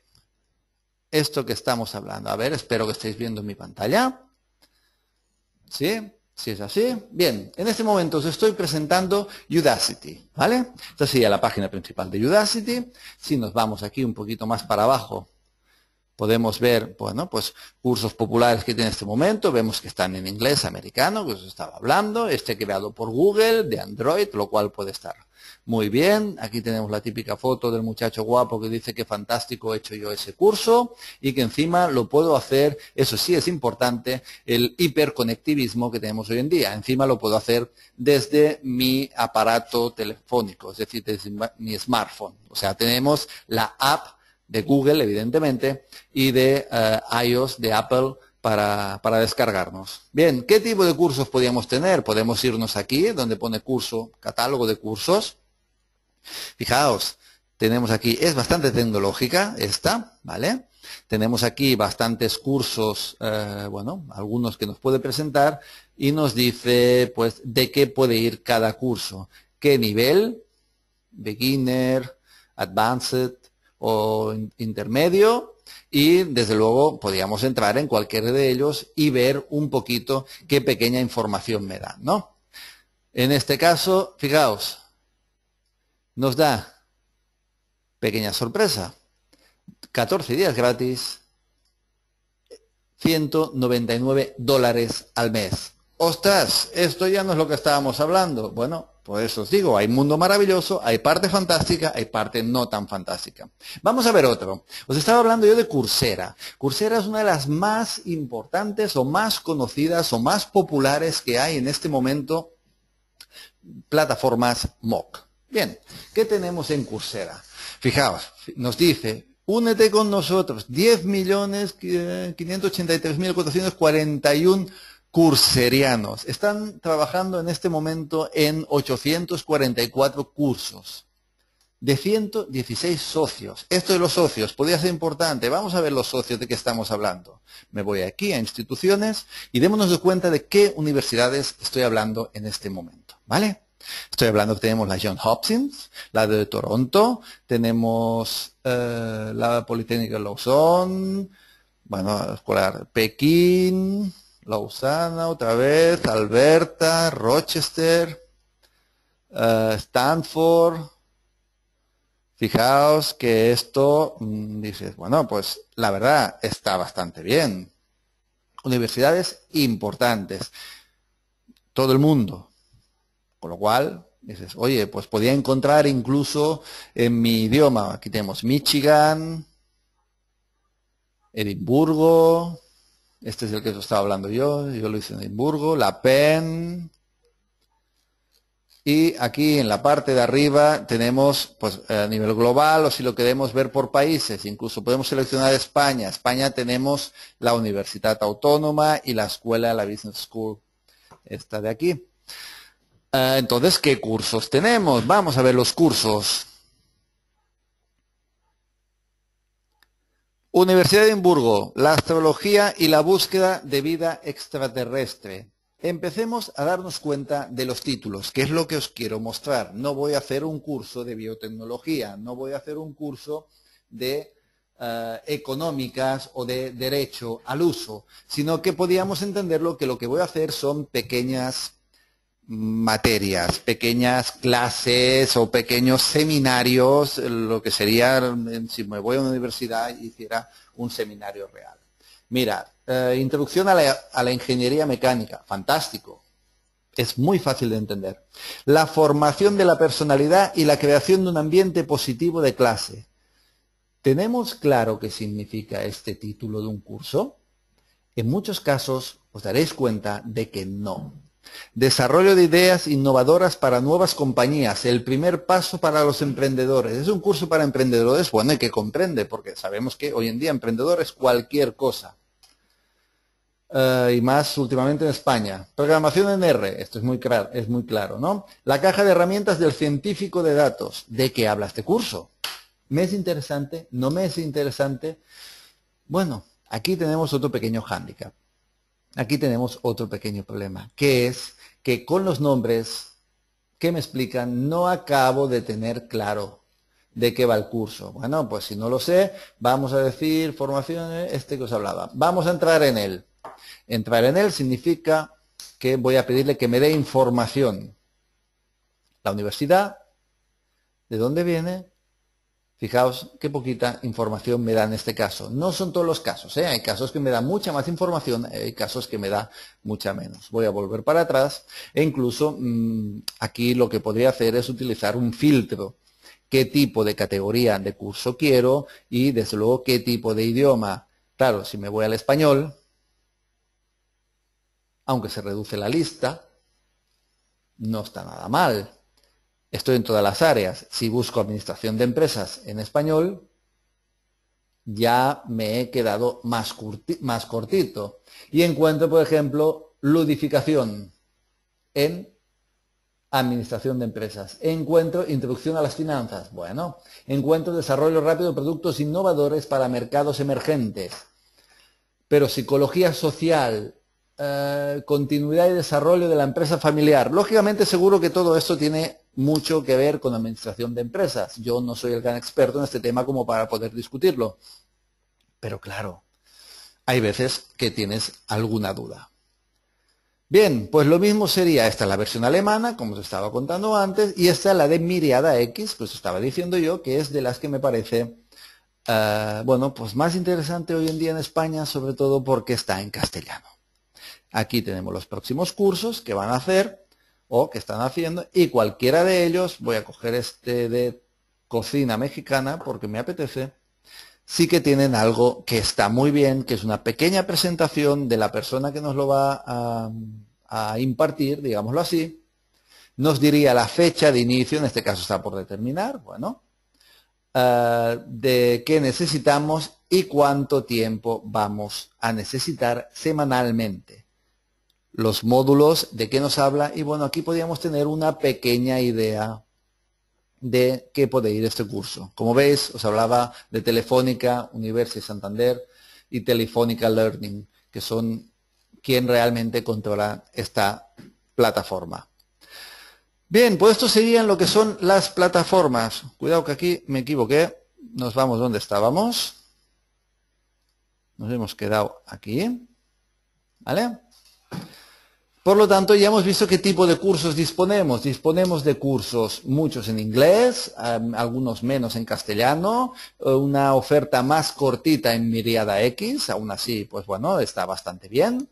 esto que estamos hablando. A ver, espero que estéis viendo mi pantalla. ¿Sí? Si es así. Bien, en este momento os estoy presentando Udacity, ¿vale? Esta sería la página principal de Udacity. Si nos vamos aquí un poquito más para abajo, podemos ver, bueno, pues cursos populares que tiene en este momento. Vemos que están en inglés americano, que os estaba hablando. Este creado por Google, de Android, lo cual puede estar muy bien. Aquí tenemos la típica foto del muchacho guapo que dice que fantástico he hecho yo ese curso y que encima lo puedo hacer, eso sí es importante, el hiperconectivismo que tenemos hoy en día. Encima lo puedo hacer desde mi aparato telefónico, es decir, desde mi smartphone. O sea, tenemos la app de Google, evidentemente, y de iOS, de Apple, para descargarnos. Bien, ¿qué tipo de cursos podríamos tener? Podemos irnos aquí, donde pone curso, catálogo de cursos. Fijaos, tenemos aquí, es bastante tecnológica esta, ¿vale? Tenemos aquí bastantes cursos, bueno, algunos que nos puede presentar y nos dice, pues, de qué puede ir cada curso. ¿Qué nivel? Beginner, Advanced o intermedio. Y, desde luego, podríamos entrar en cualquiera de ellos y ver un poquito qué pequeña información me dan, ¿no? En este caso, fijaos, nos da pequeña sorpresa. 14 días gratis, $199 al mes. ¡Ostras! Esto ya no es lo que estábamos hablando. Bueno, pues os digo, hay mundo maravilloso, hay parte fantástica, hay parte no tan fantástica. Vamos a ver otro. Os estaba hablando yo de Coursera. Coursera es una de las más importantes o más conocidas o más populares que hay en este momento, plataformas MOOC. Bien, ¿qué tenemos en Coursera? Fijaos, nos dice, únete con nosotros, 10.583.441 courserianos. Están trabajando en este momento en 844 cursos de 116 socios. Esto de los socios podría ser importante. Vamos a ver los socios de qué estamos hablando. Me voy aquí a instituciones y démonos de cuenta de qué universidades estoy hablando en este momento, ¿vale? Estoy hablando que tenemos la Johns Hopkins, la de Toronto, tenemos la Politécnica de Lausanne, bueno, escolar Pekín, Lausana otra vez, Alberta, Rochester, Stanford. Fijaos que esto, dices, bueno, pues la verdad está bastante bien. Universidades importantes. Todo el mundo. Con lo cual, dices, oye, pues podía encontrar incluso en mi idioma. Aquí tenemos Michigan, Edimburgo. Este es el que os estaba hablando yo lo hice en Edimburgo, la Penn. Y aquí en la parte de arriba tenemos, pues a nivel global, o si lo queremos ver por países, incluso podemos seleccionar España. España tenemos la Universidad Autónoma y la Escuela, la Business School, esta de aquí. Entonces, ¿qué cursos tenemos? Vamos a ver los cursos. Universidad de Edimburgo, la astrología y la búsqueda de vida extraterrestre. Empecemos a darnos cuenta de los títulos, que es lo que os quiero mostrar. No voy a hacer un curso de biotecnología, no voy a hacer un curso de económicas o de derecho al uso, sino que podíamos entenderlo que lo que voy a hacer son pequeñas materias, pequeñas clases o pequeños seminarios, lo que sería, si me voy a una universidad, hiciera un seminario real. Mira, introducción a la ingeniería mecánica, fantástico, es muy fácil de entender. La formación de la personalidad y la creación de un ambiente positivo de clase. ¿Tenemos claro qué significa este título de un curso? En muchos casos os daréis cuenta de que no. Desarrollo de ideas innovadoras para nuevas compañías, el primer paso para los emprendedores. Es un curso para emprendedores, bueno, y que comprende, porque sabemos que hoy en día emprendedor es cualquier cosa. Y más últimamente en España. Programación en R, esto es muy claro, ¿no? La caja de herramientas del científico de datos. ¿De qué habla este curso? ¿Me es interesante? ¿No me es interesante? Bueno, aquí tenemos otro pequeño hándicap. Aquí tenemos otro pequeño problema, que es que con los nombres que me explican no acabo de tener claro de qué va el curso. Bueno, pues si no lo sé, vamos a decir formación, este que os hablaba. Vamos a entrar en él. Entrar en él significa que voy a pedirle que me dé información. La universidad, ¿de dónde viene? Fijaos qué poquita información me da en este caso. No son todos los casos, ¿eh? Hay casos que me dan mucha más información, hay casos que me da mucha menos. Voy a volver para atrás e incluso aquí lo que podría hacer es utilizar un filtro. ¿Qué tipo de categoría de curso quiero? Y desde luego qué tipo de idioma. Claro, si me voy al español, aunque se reduce la lista, no está nada mal. Estoy en todas las áreas. Si busco administración de empresas en español, ya me he quedado más cortito. Y encuentro, por ejemplo, ludificación en administración de empresas. Encuentro introducción a las finanzas. Bueno, encuentro desarrollo rápido de productos innovadores para mercados emergentes. Pero psicología social, continuidad y desarrollo de la empresa familiar. Lógicamente seguro que todo esto tiene mucho que ver con administración de empresas. Yo no soy el gran experto en este tema como para poder discutirlo. Pero claro, hay veces que tienes alguna duda. Bien, pues lo mismo sería, esta es la versión alemana, como os estaba contando antes, y esta es la de Miriada X, que os estaba diciendo yo, que es de las que me parece, bueno, pues más interesante hoy en día en España, sobre todo porque está en castellano. Aquí tenemos los próximos cursos que van a hacer o que están haciendo y cualquiera de ellos, voy a coger este de cocina mexicana porque me apetece, sí que tienen algo que está muy bien, que es una pequeña presentación de la persona que nos lo va a impartir, digámoslo así. Nos diría la fecha de inicio, en este caso está por determinar, bueno, de qué necesitamos y cuánto tiempo vamos a necesitar semanalmente. Los módulos, de qué nos habla, y bueno, aquí podríamos tener una pequeña idea de qué puede ir este curso. Como veis, os hablaba de Telefónica, Universidad Santander y Telefónica Learning, que son quien realmente controla esta plataforma. Bien, pues esto serían lo que son las plataformas. Cuidado que aquí me equivoqué, nos vamos donde estábamos. Nos hemos quedado aquí, ¿vale? Por lo tanto, ya hemos visto qué tipo de cursos disponemos. Disponemos de cursos, muchos en inglés, algunos menos en castellano, una oferta más cortita en Miriada X, aún así, pues bueno, está bastante bien.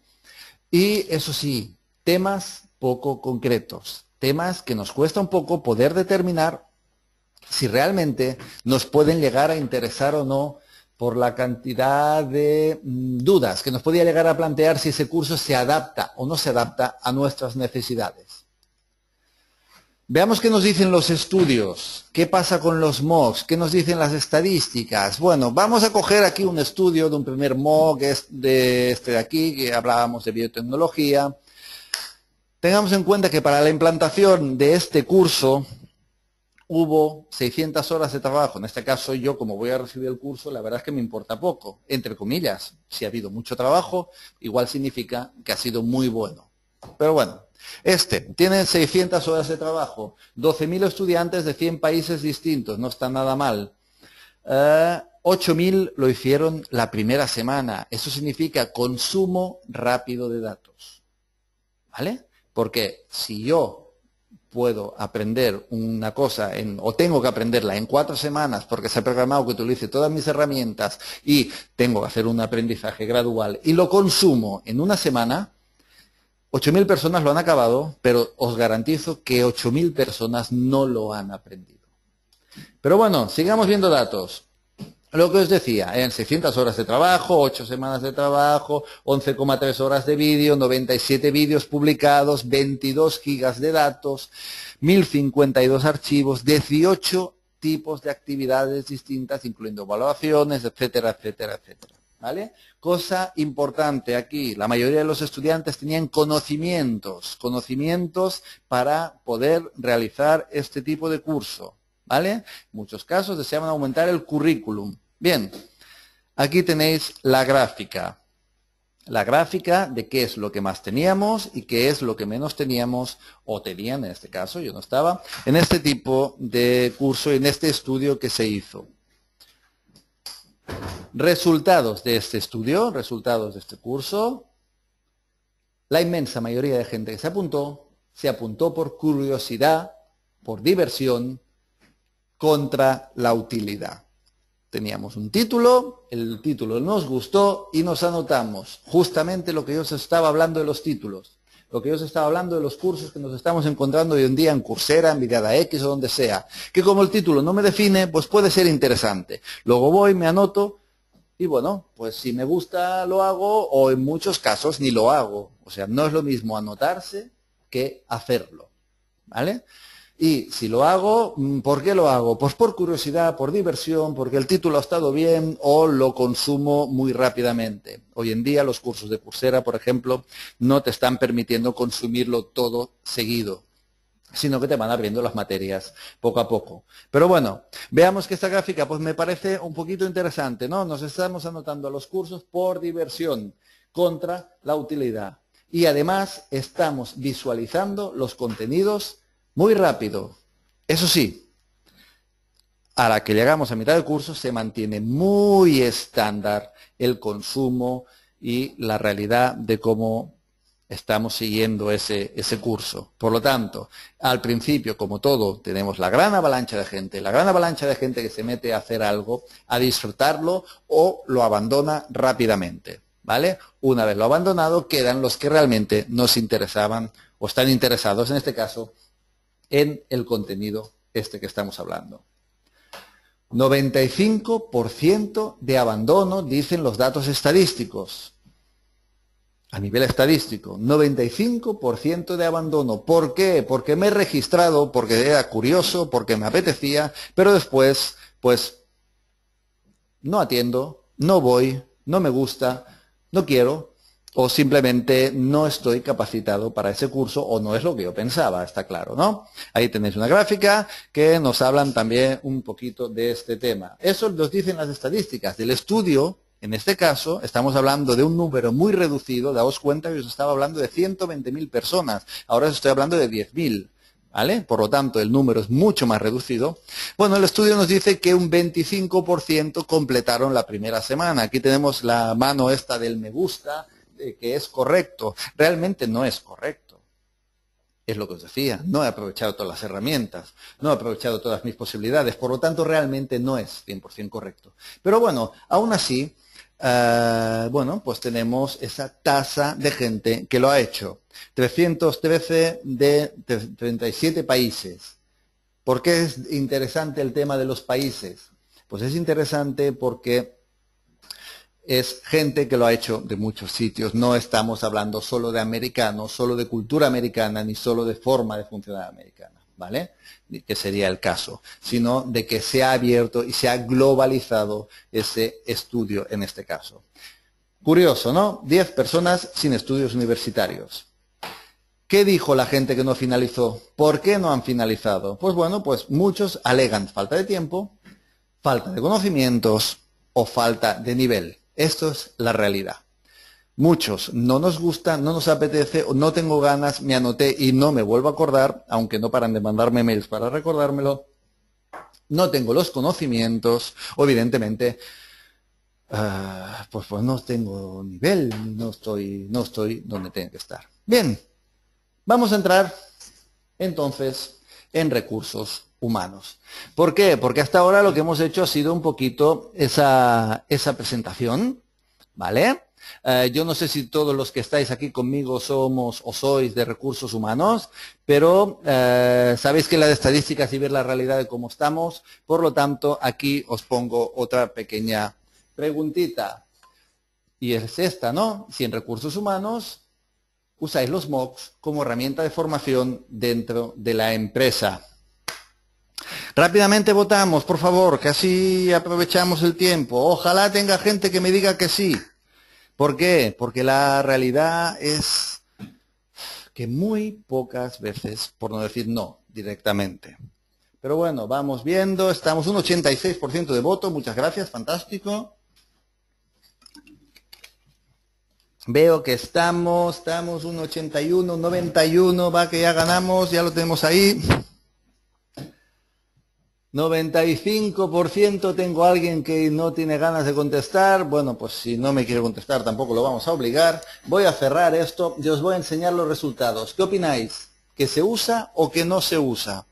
Y eso sí, temas poco concretos, temas que nos cuesta un poco poder determinar si realmente nos pueden llegar a interesar o no por la cantidad de dudas que nos podía llegar a plantear si ese curso se adapta o no se adapta a nuestras necesidades. Veamos qué nos dicen los estudios, qué pasa con los MOOCs, qué nos dicen las estadísticas. Bueno, vamos a coger aquí un estudio de un primer MOOC, de este de aquí, que hablábamos de biotecnología. Tengamos en cuenta que para la implantación de este curso hubo 600 horas de trabajo. En este caso, yo, como voy a recibir el curso, la verdad es que me importa poco, entre comillas. Si ha habido mucho trabajo, igual significa que ha sido muy bueno. Pero bueno, tiene 600 horas de trabajo, 12.000 estudiantes de 100 países distintos, no está nada mal. 8.000 lo hicieron la primera semana. Eso significa consumo rápido de datos. ¿Vale? Porque si yo puedo aprender una cosa o tengo que aprenderla en 4 semanas porque se ha programado que utilice todas mis herramientas y tengo que hacer un aprendizaje gradual y lo consumo en una semana, 8.000 personas lo han acabado, pero os garantizo que 8.000 personas no lo han aprendido. Pero bueno, sigamos viendo datos. Lo que os decía, en 600 horas de trabajo, 8 semanas de trabajo, 11,3 horas de vídeo, 97 vídeos publicados, 22 gigas de datos, 1.052 archivos, 18 tipos de actividades distintas, incluyendo evaluaciones, etcétera, etcétera, etcétera. ¿Vale? Cosa importante aquí, la mayoría de los estudiantes tenían conocimientos para poder realizar este tipo de curso. ¿Vale? En muchos casos deseaban aumentar el currículum. Bien, aquí tenéis la gráfica. La gráfica de qué es lo que más teníamos y qué es lo que menos teníamos, o tenían en este caso, yo no estaba, en este tipo de curso, en este estudio que se hizo. Resultados de este estudio, resultados de este curso. La inmensa mayoría de gente que se apuntó por curiosidad, por diversión, contra la utilidad. Teníamos un título, el título nos gustó y nos anotamos. Justamente lo que yo os estaba hablando de los títulos, lo que yo os estaba hablando de los cursos que nos estamos encontrando hoy en día en Coursera, en Miriada X o donde sea, que como el título no me define, pues puede ser interesante. Luego voy, me anoto y bueno, pues si me gusta lo hago o en muchos casos ni lo hago. O sea, no es lo mismo anotarse que hacerlo. ¿Vale? Y si lo hago, ¿por qué lo hago? Pues por curiosidad, por diversión, porque el título ha estado bien o lo consumo muy rápidamente. Hoy en día los cursos de Coursera, por ejemplo, no te están permitiendo consumirlo todo seguido, sino que te van abriendo las materias poco a poco. Pero bueno, veamos que esta gráfica pues me parece un poquito interesante, ¿no? Nos estamos anotando a los cursos por diversión contra la utilidad. Y además estamos visualizando los contenidos muy rápido. Eso sí, a la que llegamos a mitad del curso se mantiene muy estándar el consumo y la realidad de cómo estamos siguiendo ese curso. Por lo tanto, al principio, como todo, tenemos la gran avalancha de gente que se mete a hacer algo, a disfrutarlo o lo abandona rápidamente. ¿Vale? Una vez lo abandonado, quedan los que realmente nos interesaban o están interesados, en este caso, en el contenido que estamos hablando. 95% de abandono, dicen los datos estadísticos. A nivel estadístico, 95% de abandono. ¿Por qué? Porque me he registrado, porque era curioso, porque me apetecía, pero después, pues, no atiendo, no voy, no me gusta, no quiero, o simplemente no estoy capacitado para ese curso, o no es lo que yo pensaba, está claro, ¿no? Ahí tenéis una gráfica que nos hablan también un poquito de este tema. Eso nos dicen las estadísticas del estudio. En este caso, estamos hablando de un número muy reducido. Daos cuenta que os estaba hablando de 120.000 personas. Ahora os estoy hablando de 10.000. ¿Vale? Por lo tanto, el número es mucho más reducido. Bueno, el estudio nos dice que un 25% completaron la primera semana. Aquí tenemos la mano esta del me gusta, que es correcto. Realmente no es correcto. Es lo que os decía, no he aprovechado todas las herramientas, no he aprovechado todas mis posibilidades, por lo tanto realmente no es 100% correcto. Pero bueno, aún así, bueno, pues tenemos esa tasa de gente que lo ha hecho. 313 de 37 países. ¿Por qué es interesante el tema de los países? Pues es interesante porque es gente que lo ha hecho de muchos sitios. No estamos hablando solo de americanos, solo de cultura americana, ni solo de forma de funcionar americana, ¿vale? Que sería el caso, sino de que se ha abierto y se ha globalizado ese estudio en este caso. Curioso, ¿no? 10 personas sin estudios universitarios. ¿Qué dijo la gente que no finalizó? ¿Por qué no han finalizado? Pues bueno, pues muchos alegan falta de tiempo, falta de conocimientos o falta de nivel. Esto es la realidad. Muchos no nos gusta, no nos apetece, no tengo ganas, me anoté y no me vuelvo a acordar, aunque no paran de mandarme mails para recordármelo. No tengo los conocimientos, o evidentemente, pues no tengo nivel, no estoy donde tengo que estar. Bien, vamos a entrar entonces en recursos humanos. ¿Por qué? Porque hasta ahora lo que hemos hecho ha sido un poquito esa presentación, ¿vale? Yo no sé si todos los que estáis aquí conmigo somos o sois de recursos humanos, pero sabéis que las estadísticas y ver la realidad de cómo estamos, por lo tanto, aquí os pongo otra pequeña preguntita. Y es esta, ¿no? Si en recursos humanos usáis los MOOCs como herramienta de formación dentro de la empresa. Rápidamente votamos, por favor, que así aprovechamos el tiempo. Ojalá tenga gente que me diga que sí. ¿Por qué? Porque la realidad es que muy pocas veces, por no decir no, directamente. Pero bueno, vamos viendo, estamos un 86% de voto, muchas gracias, fantástico. Veo que estamos un 81, 91, va que ya ganamos, ya lo tenemos ahí. 95% tengo a alguien que no tiene ganas de contestar. Bueno, pues si no me quiere contestar tampoco lo vamos a obligar. Voy a cerrar esto y os voy a enseñar los resultados. ¿Qué opináis? ¿Que se usa o que no se usa?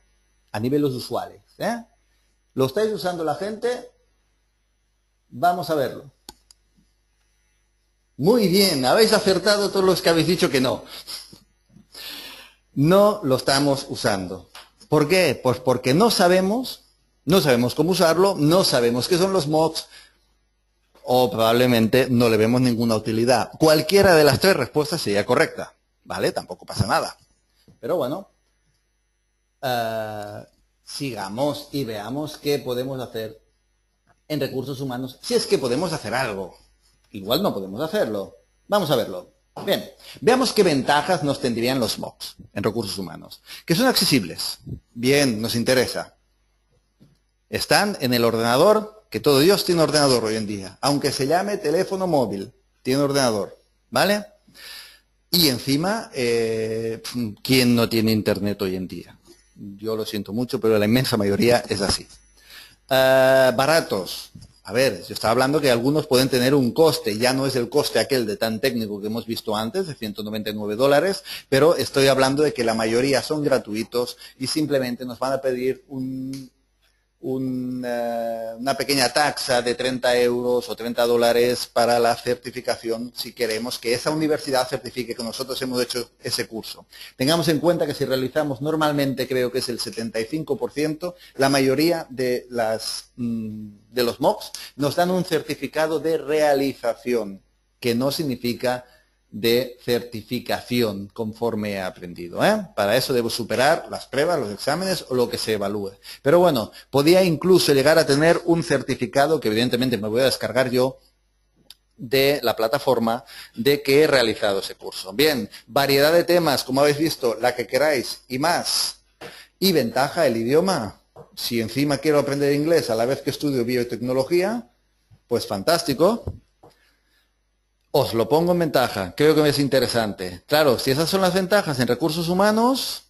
A nivel los usuarios, ¿eh? ¿Lo estáis usando la gente? Vamos a verlo. Muy bien, habéis acertado todos los que habéis dicho que no. No lo estamos usando. ¿Por qué? Pues porque no sabemos cómo usarlo, no sabemos qué son los MOOCs o probablemente no le vemos ninguna utilidad. Cualquiera de las tres respuestas sería correcta, ¿vale? Tampoco pasa nada. Pero bueno, sigamos y veamos qué podemos hacer en recursos humanos, si es que podemos hacer algo. Igual no podemos hacerlo. Vamos a verlo. Bien, veamos qué ventajas nos tendrían los MOOCs en recursos humanos. Que son accesibles. Bien, nos interesa. Están en el ordenador, que todo Dios tiene ordenador hoy en día. Aunque se llame teléfono móvil, tiene ordenador. ¿Vale? Y encima, ¿quién no tiene internet hoy en día? Yo lo siento mucho, pero la inmensa mayoría es así. Baratos. A ver, yo estaba hablando que algunos pueden tener un coste, ya no es el coste aquel de tan técnico que hemos visto antes, de $199, pero estoy hablando de que la mayoría son gratuitos y simplemente nos van a pedir una pequeña taxa de 30 euros o $30 para la certificación si queremos que esa universidad certifique que nosotros hemos hecho ese curso. Tengamos en cuenta que si realizamos normalmente, creo que es el 75%, la mayoría de los MOOCs nos dan un certificado de realización, que no significa de certificación conforme he aprendido, ¿eh? Para eso debo superar las pruebas, los exámenes o lo que se evalúe. Pero bueno, podía incluso llegar a tener un certificado que evidentemente me voy a descargar yo de la plataforma de que he realizado ese curso. Bien, variedad de temas, como habéis visto, la que queráis y más. Y ventaja, el idioma. Si encima quiero aprender inglés a la vez que estudio biotecnología, pues fantástico. Os lo pongo en ventaja, creo que es interesante. Claro, si esas son las ventajas en recursos humanos,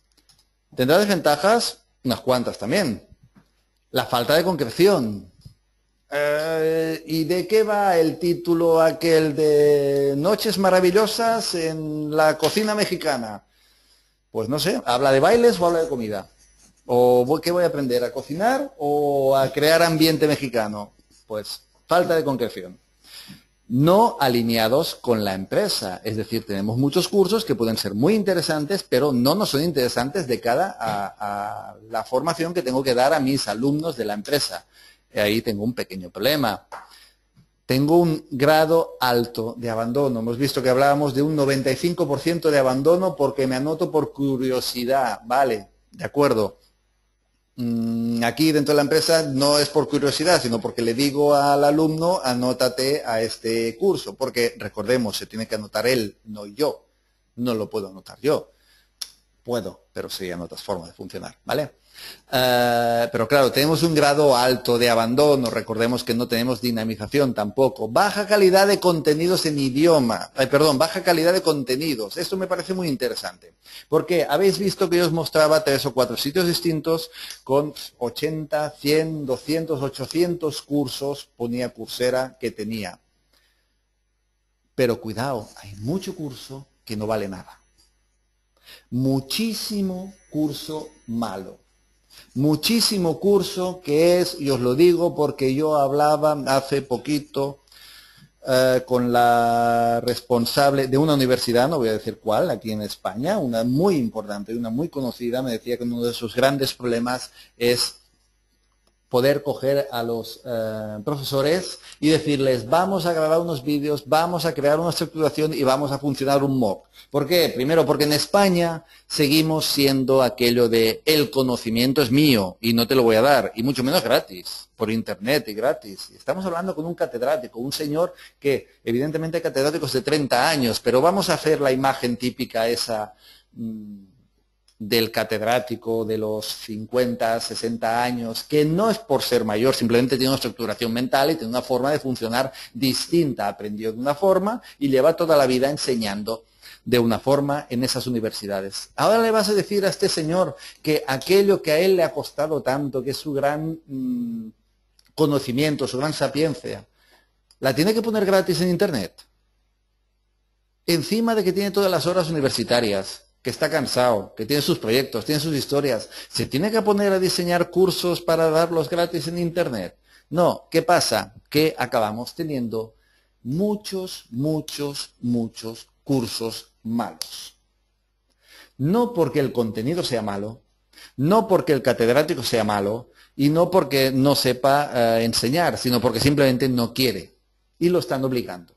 tendrá desventajas unas cuantas también. La falta de concreción. ¿Y de qué va el título aquel de Noches maravillosas en la cocina mexicana? Pues no sé, ¿habla de bailes o habla de comida? ¿Qué voy a aprender? ¿A cocinar o a crear ambiente mexicano? Pues falta de concreción. No alineados con la empresa. Es decir, tenemos muchos cursos que pueden ser muy interesantes, pero no nos son interesantes de cara a la formación que tengo que dar a mis alumnos de la empresa. Y ahí tengo un pequeño problema. Tengo un grado alto de abandono. Hemos visto que hablábamos de un 95% de abandono porque me anoto por curiosidad. Vale, de acuerdo. Aquí dentro de la empresa no es por curiosidad, sino porque le digo al alumno, anótate a este curso, porque recordemos, se tiene que anotar él, no yo. No lo puedo anotar yo. Puedo, pero serían otras formas de funcionar, ¿vale? Pero claro, tenemos un grado alto de abandono, recordemos que no tenemos dinamización tampoco. Baja calidad de contenidos en idioma, baja calidad de contenidos. Esto me parece muy interesante, porque habéis visto que yo os mostraba 3 o 4 sitios distintos con 80, 100, 200, 800 cursos, ponía Coursera que tenía. Pero cuidado, hay mucho curso que no vale nada. Muchísimo curso malo. Muchísimo curso que es, y os lo digo porque yo hablaba hace poquito con la responsable de una universidad, no voy a decir cuál, aquí en España, una muy importante, una muy conocida, me decía que uno de sus grandes problemas es poder coger a los profesores y decirles, vamos a grabar unos vídeos, vamos a crear una estructuración y vamos a funcionar un mock. ¿Por qué? Primero, porque en España seguimos siendo aquello de el conocimiento es mío y no te lo voy a dar, y mucho menos gratis, por internet y gratis. Estamos hablando con un catedrático, un señor que evidentemente hay catedráticos de 30 años, pero vamos a hacer la imagen típica esa del catedrático de los 50, 60 años, que no es por ser mayor, simplemente tiene una estructuración mental y tiene una forma de funcionar distinta, aprendió de una forma y lleva toda la vida enseñando de una forma en esas universidades. Ahora le vas a decir a este señor que aquello que a él le ha costado tanto, que es su gran conocimiento, su gran sapiencia, la tiene que poner gratis en internet. Encima de que tiene todas las horas universitarias, que está cansado, que tiene sus proyectos, tiene sus historias, ¿se tiene que poner a diseñar cursos para darlos gratis en internet? No, ¿qué pasa? Que acabamos teniendo muchos cursos malos. No porque el contenido sea malo, no porque el catedrático sea malo, y no porque no sepa enseñar, sino porque simplemente no quiere, y lo están obligando,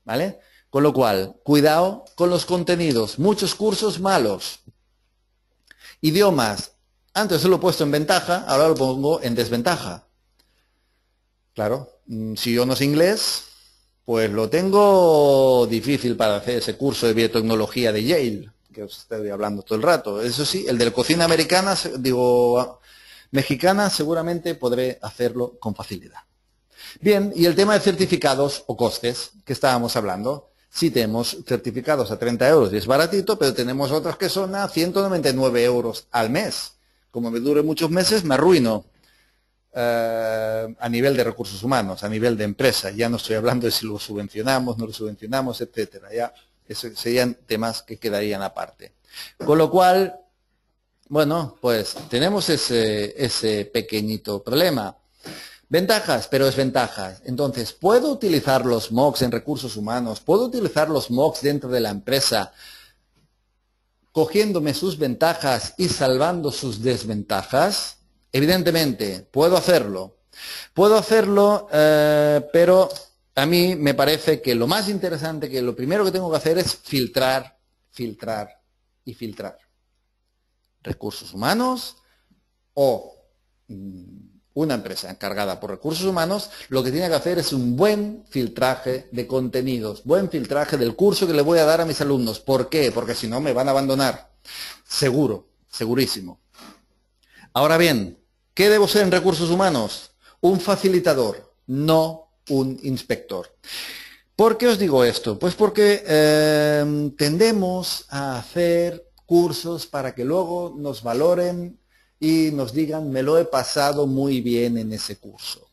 ¿vale? Con lo cual, cuidado con los contenidos, muchos cursos malos. Idiomas, antes lo he puesto en ventaja, ahora lo pongo en desventaja. Claro, si yo no sé inglés, pues lo tengo difícil para hacer ese curso de biotecnología de Yale, que os estoy hablando todo el rato. Eso sí, el de la cocina americana, mexicana, seguramente podré hacerlo con facilidad. Bien, y el tema de certificados o costes, que estábamos hablando. Sí, tenemos certificados a 30 euros y es baratito, pero tenemos otros que son a 199 euros al mes. Como me dure muchos meses, me arruino a nivel de recursos humanos, a nivel de empresa. Ya no estoy hablando de si lo subvencionamos, no lo subvencionamos, etcétera. Ya, esos serían temas que quedarían aparte. Con lo cual, bueno, pues tenemos ese pequeñito problema. Ventajas, pero desventajas. Entonces, ¿puedo utilizar los mocks en recursos humanos? ¿Puedo utilizar los mocks dentro de la empresa cogiéndome sus ventajas y salvando sus desventajas? Evidentemente, puedo hacerlo. Puedo hacerlo, pero a mí me parece que lo más interesante, que lo primero que tengo que hacer es filtrar, filtrar y filtrar. Recursos humanos o una empresa encargada por recursos humanos, lo que tiene que hacer es un buen filtraje de contenidos, buen filtraje del curso que le voy a dar a mis alumnos. ¿Por qué? Porque si no me van a abandonar. Seguro, segurísimo. Ahora bien, ¿qué debo ser en recursos humanos? Un facilitador, no un inspector. ¿Por qué os digo esto? Pues porque tendemos a hacer cursos para que luego nos valoren y nos digan, me lo he pasado muy bien en ese curso.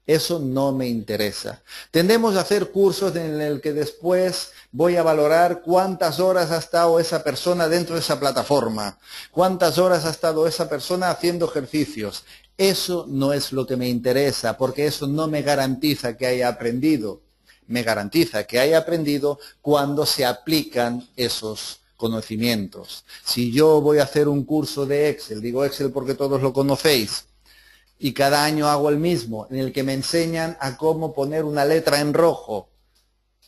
Eso no me interesa. Tendemos a hacer cursos en el que después voy a valorar cuántas horas ha estado esa persona dentro de esa plataforma, cuántas horas ha estado esa persona haciendo ejercicios. Eso no es lo que me interesa, porque eso no me garantiza que haya aprendido. Me garantiza que haya aprendido cuando se aplican esos conocimientos. Si yo voy a hacer un curso de Excel, digo Excel porque todos lo conocéis, y cada año hago el mismo, en el que me enseñan a cómo poner una letra en rojo,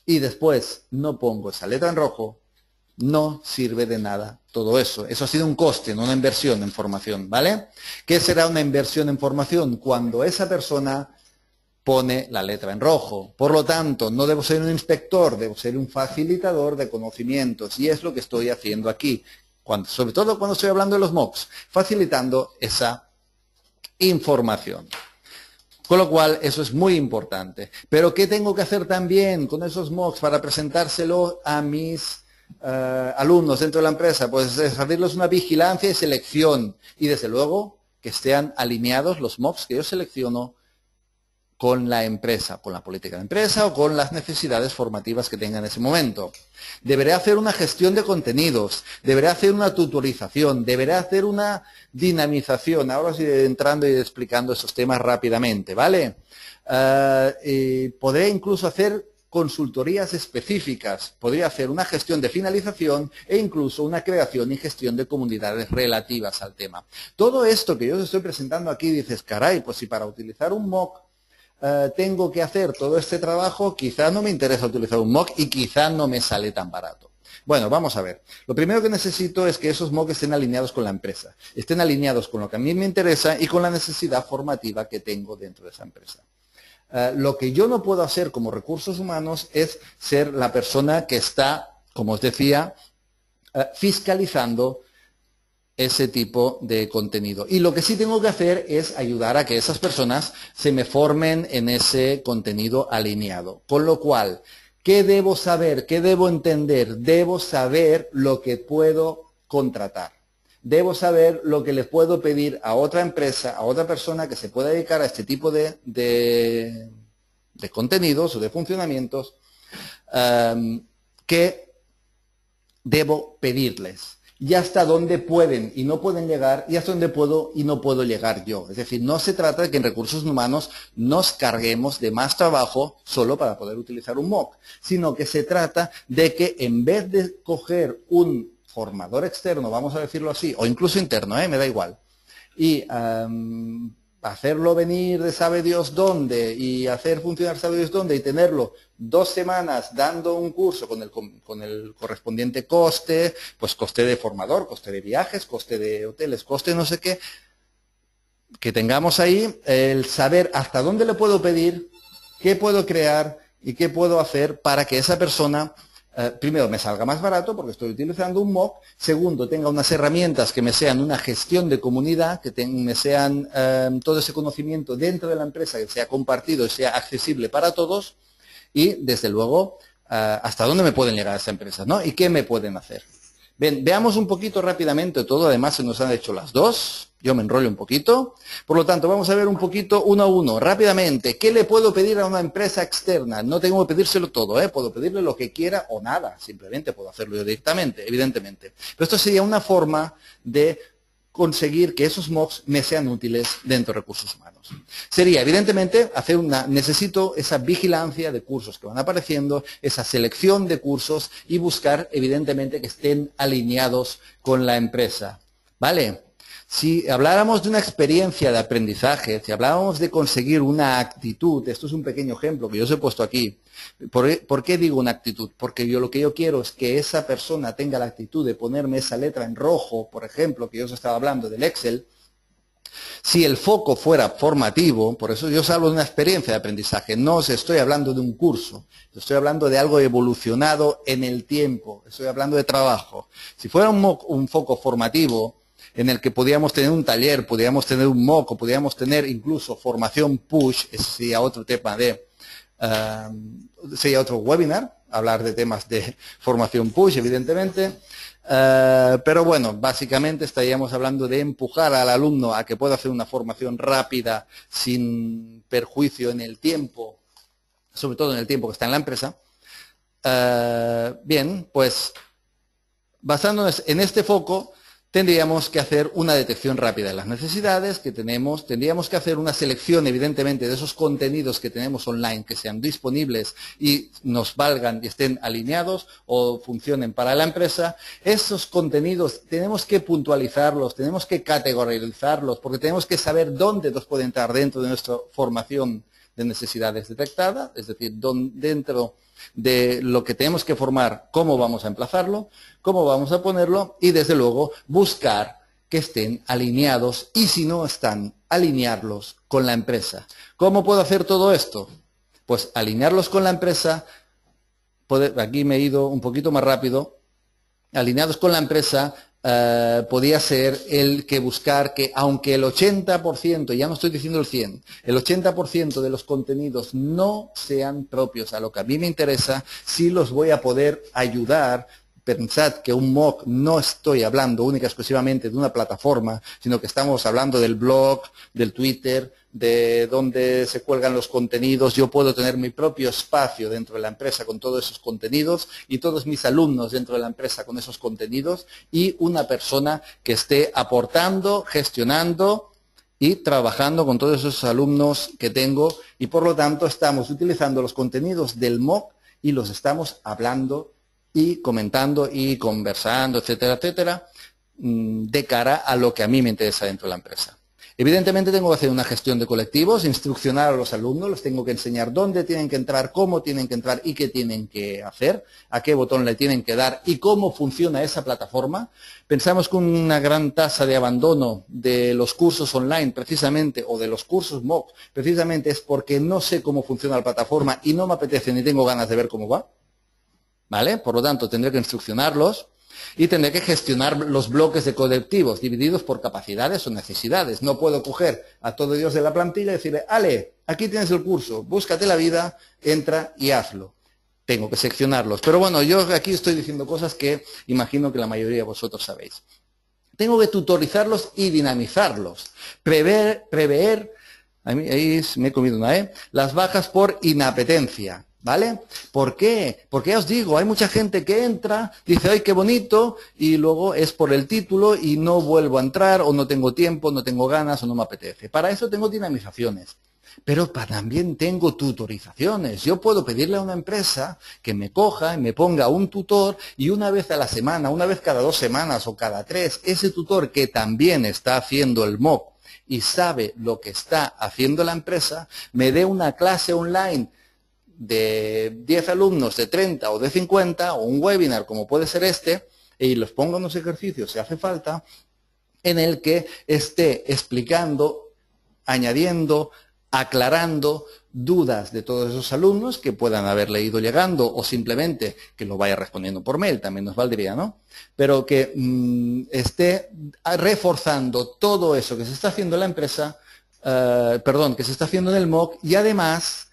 y después no pongo esa letra en rojo, no sirve de nada todo eso. Eso ha sido un coste, no una inversión en formación, ¿vale? ¿Qué será una inversión en formación? Cuando esa persona pone la letra en rojo. Por lo tanto, no debo ser un inspector, debo ser un facilitador de conocimientos, y es lo que estoy haciendo aquí, sobre todo cuando estoy hablando de los MOOCs, facilitando esa información. Con lo cual, eso es muy importante. Pero, ¿qué tengo que hacer también con esos MOOCs para presentárselo a mis alumnos dentro de la empresa? Pues es hacerles una vigilancia y selección. Y, desde luego, que estén alineados los MOOCs que yo selecciono con la empresa, con la política de la empresa o con las necesidades formativas que tenga en ese momento. Deberé hacer una gestión de contenidos, deberé hacer una tutorización, deberé hacer una dinamización. Ahora estoy entrando y explicando esos temas rápidamente, ¿vale? Podré incluso hacer consultorías específicas, podría hacer una gestión de finalización e incluso una creación y gestión de comunidades relativas al tema. Todo esto que yo os estoy presentando aquí, dices, caray, pues si para utilizar un MOOC tengo que hacer todo este trabajo, quizá no me interesa utilizar un MOOC y quizá no me sale tan barato. Bueno, vamos a ver. Lo primero que necesito es que esos MOOC estén alineados con la empresa, estén alineados con lo que a mí me interesa y con la necesidad formativa que tengo dentro de esa empresa. Lo que yo no puedo hacer como recursos humanos es ser la persona que está, como os decía, fiscalizando ese tipo de contenido. Y lo que sí tengo que hacer es ayudar a que esas personas se me formen en ese contenido alineado. Con lo cual, ¿qué debo saber? ¿Qué debo entender? Debo saber lo que puedo contratar. Debo saber lo que le puedo pedir a otra empresa, a otra persona que se pueda dedicar a este tipo de contenidos o de funcionamientos, que debo pedirles. Y hasta dónde pueden y no pueden llegar, y hasta dónde puedo y no puedo llegar yo. Es decir, no se trata de que en recursos humanos nos carguemos de más trabajo solo para poder utilizar un MOOC, sino que se trata de que en vez de coger un formador externo, vamos a decirlo así, o incluso interno, me da igual, y hacerlo venir de sabe Dios dónde y hacer funcionar sabe Dios dónde y tenerlo 2 semanas dando un curso con el correspondiente coste, pues coste de formador, coste de viajes, coste de hoteles, coste no sé qué, que tengamos ahí el saber hasta dónde le puedo pedir, qué puedo crear y qué puedo hacer para que esa persona primero me salga más barato porque estoy utilizando un MOOC, segundo tenga unas herramientas que me sean una gestión de comunidad, que me sean todo ese conocimiento dentro de la empresa, que sea compartido y sea accesible para todos y desde luego hasta dónde me pueden llegar esas empresas, ¿no? Y qué me pueden hacer. Bien, veamos un poquito rápidamente todo, además se nos han hecho las 2, yo me enrollo un poquito, por lo tanto vamos a ver un poquito uno a uno, rápidamente, ¿qué le puedo pedir a una empresa externa? No tengo que pedírselo todo, puedo pedirle lo que quiera o nada, simplemente puedo hacerlo yo directamente, evidentemente. Pero esto sería una forma de conseguir que esos MOOCs me sean útiles dentro de recursos humanos. Sería, evidentemente, necesito esa vigilancia de cursos que van apareciendo, esa selección de cursos y buscar, evidentemente, que estén alineados con la empresa. ¿Vale? Si habláramos de una experiencia de aprendizaje, si hablábamos de conseguir una actitud, esto es un pequeño ejemplo que yo os he puesto aquí. ¿Por qué digo una actitud? Porque lo que yo quiero es que esa persona tenga la actitud de ponerme esa letra en rojo, por ejemplo, que yo os estaba hablando del Excel. Si el foco fuera formativo, por eso yo os hablo de una experiencia de aprendizaje, no os estoy hablando de un curso, estoy hablando de algo evolucionado en el tiempo, estoy hablando de trabajo. Si fuera un foco formativo, en el que podíamos tener un taller, podíamos tener un MOOC, o podíamos tener incluso formación push, ese sería otro tema sería otro webinar, hablar de temas de formación push, evidentemente. Pero bueno, básicamente estaríamos hablando de empujar al alumno a que pueda hacer una formación rápida sin perjuicio en el tiempo, sobre todo en el tiempo que está en la empresa. Bien, pues basándonos en este foco, tendríamos que hacer una detección rápida de las necesidades que tenemos, tendríamos que hacer una selección, evidentemente, de esos contenidos que tenemos online, que sean disponibles y nos valgan y estén alineados o funcionen para la empresa. Esos contenidos tenemos que puntualizarlos, tenemos que categorizarlos, porque tenemos que saber dónde nos puede entrar dentro de nuestra formación de necesidades detectadas, es decir, dentro de lo que tenemos que formar, cómo vamos a emplazarlo, cómo vamos a ponerlo y, desde luego, buscar que estén alineados y, si no están, alinearlos con la empresa. ¿Cómo puedo hacer todo esto? Pues alinearlos con la empresa, aquí me he ido un poquito más rápido, alineados con la empresa, podía ser el que buscar que, aunque el 80%, ya no estoy diciendo el 100%, el 80% de los contenidos no sean propios a lo que a mí me interesa, sí los voy a poder ayudar. Pensad que un MOOC no estoy hablando única y exclusivamente de una plataforma, sino que estamos hablando del blog, del Twitter, de donde se cuelgan los contenidos. Yo puedo tener mi propio espacio dentro de la empresa con todos esos contenidos y todos mis alumnos dentro de la empresa con esos contenidos y una persona que esté aportando, gestionando y trabajando con todos esos alumnos que tengo, y por lo tanto estamos utilizando los contenidos del MOOC y los estamos hablando y comentando y conversando, etcétera, etcétera, de cara a lo que a mí me interesa dentro de la empresa. Evidentemente tengo que hacer una gestión de colectivos, instruccionar a los alumnos, les tengo que enseñar dónde tienen que entrar, cómo tienen que entrar y qué tienen que hacer, a qué botón le tienen que dar y cómo funciona esa plataforma. Pensamos que una gran tasa de abandono de los cursos online, precisamente, o de los cursos MOOC, precisamente es porque no sé cómo funciona la plataforma y no me apetece ni tengo ganas de ver cómo va. ¿Vale? Por lo tanto, tendré que instruccionarlos y tendré que gestionar los bloques de colectivos divididos por capacidades o necesidades. No puedo coger a todo Dios de la plantilla y decirle, Ale, aquí tienes el curso, búscate la vida, entra y hazlo. Tengo que seccionarlos. Pero bueno, yo aquí estoy diciendo cosas que imagino que la mayoría de vosotros sabéis. Tengo que tutorizarlos y dinamizarlos. Prever, ahí me he comido una, las bajas por inapetencia. ¿Vale? ¿Por qué? Porque ya os digo, hay mucha gente que entra, dice, ¡ay, qué bonito! Y luego es por el título y no vuelvo a entrar, o no tengo tiempo, no tengo ganas, o no me apetece. Para eso tengo dinamizaciones. Pero también tengo tutorizaciones. Yo puedo pedirle a una empresa que me coja y me ponga un tutor y una vez a la semana, una vez cada 2 semanas o cada 3, ese tutor que también está haciendo el MOOC y sabe lo que está haciendo la empresa, me dé una clase online de 10 alumnos, de 30 o de 50, o un webinar como puede ser este, y los ponga unos ejercicios si hace falta, en el que esté explicando, añadiendo, aclarando dudas de todos esos alumnos que puedan haber leído llegando o simplemente que lo vaya respondiendo por mail, también nos valdría, ¿no? Pero que esté reforzando todo eso que se está haciendo en la empresa, que se está haciendo en el MOOC, y además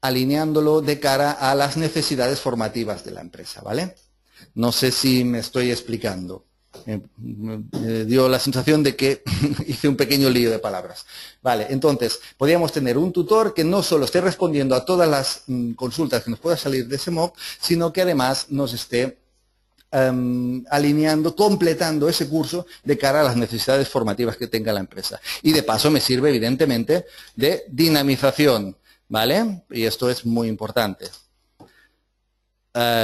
alineándolo de cara a las necesidades formativas de la empresa, ¿vale? No sé si me estoy explicando. Me dio la sensación de que hice un pequeño lío de palabras. Vale, entonces, podríamos tener un tutor que no solo esté respondiendo a todas las consultas que nos pueda salir de ese MOOC, sino que además nos esté alineando, completando ese curso de cara a las necesidades formativas que tenga la empresa. Y de paso me sirve, evidentemente, de dinamización, ¿vale? Y esto es muy importante.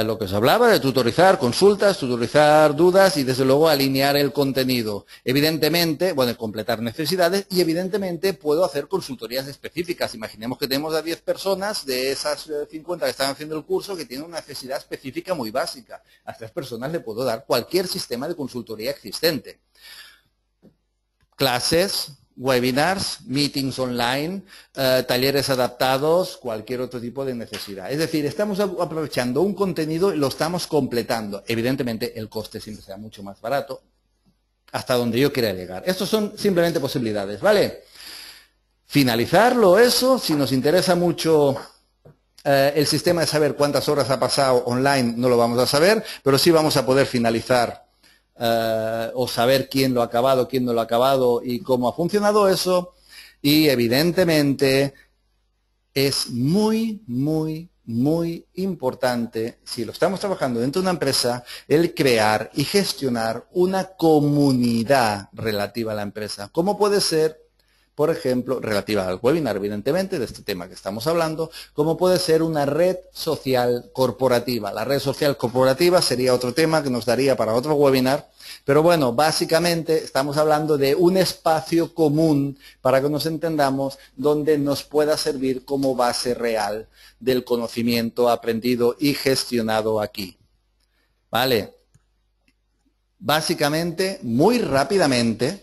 Lo que os hablaba de tutorizar consultas, tutorizar dudas y desde luego alinear el contenido. Evidentemente, bueno, completar necesidades y evidentemente puedo hacer consultorías específicas. Imaginemos que tenemos a 10 personas de esas 50 que están haciendo el curso que tienen una necesidad específica muy básica. A estas personas le puedo dar cualquier sistema de consultoría existente. Clases, webinars, meetings online, talleres adaptados, cualquier otro tipo de necesidad. Es decir, estamos aprovechando un contenido y lo estamos completando. Evidentemente, el coste siempre será mucho más barato, hasta donde yo quiera llegar. Estos son simplemente posibilidades, ¿vale? Finalizarlo, eso, si nos interesa mucho El sistema de saber cuántas horas ha pasado online no lo vamos a saber, pero sí vamos a poder finalizar o saber quién lo ha acabado, quién no lo ha acabado y cómo ha funcionado eso. Y evidentemente es muy, muy, muy importante, si lo estamos trabajando dentro de una empresa, el crear y gestionar una comunidad relativa a la empresa. ¿Cómo puede ser? Por ejemplo, relativa al webinar, evidentemente, de este tema que estamos hablando, como puede ser una red social corporativa. La red social corporativa sería otro tema que nos daría para otro webinar, pero bueno, básicamente estamos hablando de un espacio común, para que nos entendamos, donde nos pueda servir como base real del conocimiento aprendido y gestionado aquí. ¿Vale? Básicamente, muy rápidamente,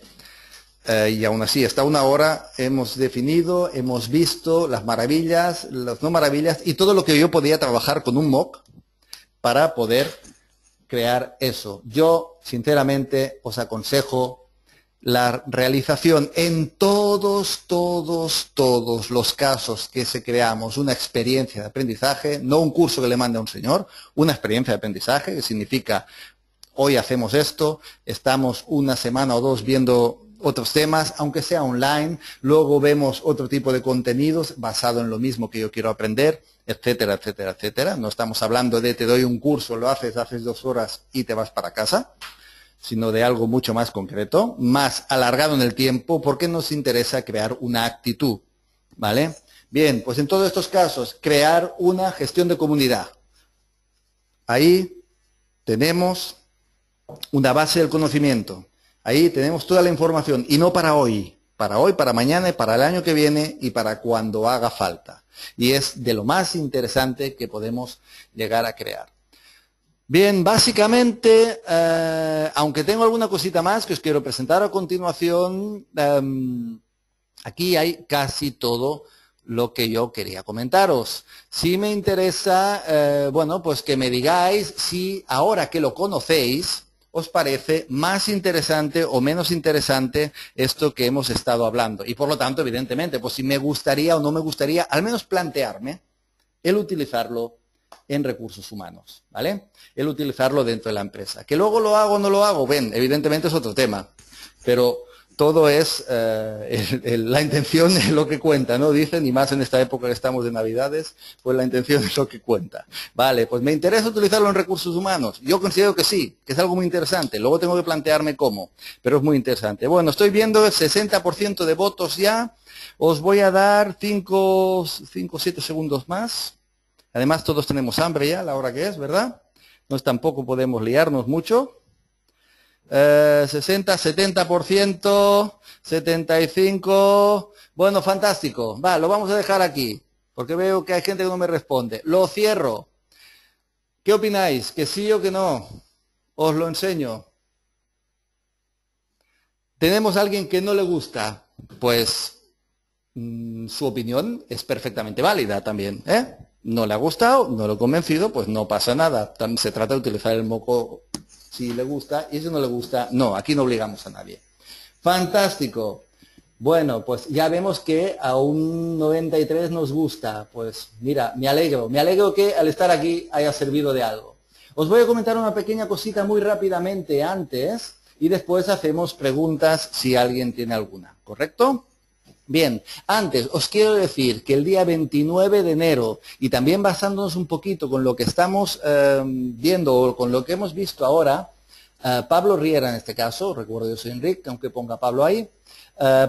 y aún así, hasta una hora hemos definido, hemos visto las maravillas, las no maravillas y todo lo que yo podía trabajar con un mock para poder crear eso. Yo, sinceramente, os aconsejo la realización en todos los casos que se creamos una experiencia de aprendizaje, no un curso que le mande a un señor, una experiencia de aprendizaje, que significa hoy hacemos esto, estamos una semana o dos viendo otros temas, aunque sea online, luego vemos otro tipo de contenidos basado en lo mismo que yo quiero aprender, etcétera, etcétera, etcétera. No estamos hablando de te doy un curso, lo haces 2 horas y te vas para casa, sino de algo mucho más concreto, más alargado en el tiempo, porque nos interesa crear una actitud, ¿vale? Bien, pues en todos estos casos, crear una gestión de comunidad. Ahí tenemos una base del conocimiento. Ahí tenemos toda la información, y no para hoy, para mañana, y para el año que viene, y para cuando haga falta. Y es de lo más interesante que podemos llegar a crear. Bien, básicamente, aunque tengo alguna cosita más que os quiero presentar a continuación, aquí hay casi todo lo que yo quería comentaros. Si me interesa, bueno, pues que me digáis si ahora que lo conocéis, os parece más interesante o menos interesante esto que hemos estado hablando. Y por lo tanto, evidentemente, pues si me gustaría o no me gustaría, al menos plantearme el utilizarlo en recursos humanos, ¿vale? El utilizarlo dentro de la empresa. Que luego lo hago o no lo hago, ven, evidentemente es otro tema. Pero todo es, la intención es lo que cuenta, ¿no? Dicen, y más en esta época que estamos de Navidades, pues la intención es lo que cuenta. Vale, pues me interesa utilizarlo en recursos humanos. Yo considero que sí, que es algo muy interesante. Luego tengo que plantearme cómo, pero es muy interesante. Bueno, estoy viendo el 60% de votos ya. Os voy a dar 5 o 7 segundos más. Además, todos tenemos hambre ya a la hora que es, ¿verdad? Entonces tampoco podemos liarnos mucho. 60, 70%, 75%. Bueno, fantástico. Va, lo vamos a dejar aquí, porque veo que hay gente que no me responde. Lo cierro. ¿Qué opináis? ¿Que sí o que no? Os lo enseño. ¿Tenemos a alguien que no le gusta? Pues su opinión es perfectamente válida también, ¿eh? No le ha gustado, no lo he convencido, pues no pasa nada. Se trata de utilizar el moco si le gusta, y si no le gusta, no, aquí no obligamos a nadie. Fantástico. Bueno, pues ya vemos que a un 93 nos gusta. Pues mira, me alegro que al estar aquí haya servido de algo. Os voy a comentar una pequeña cosita muy rápidamente antes, y después hacemos preguntas si alguien tiene alguna, ¿correcto? Bien, antes os quiero decir que el día 29 de enero, y también basándonos un poquito con lo que estamos viendo o con lo que hemos visto ahora, Pablo Riera en este caso, recuerdo yo soy Enrique, aunque ponga Pablo ahí,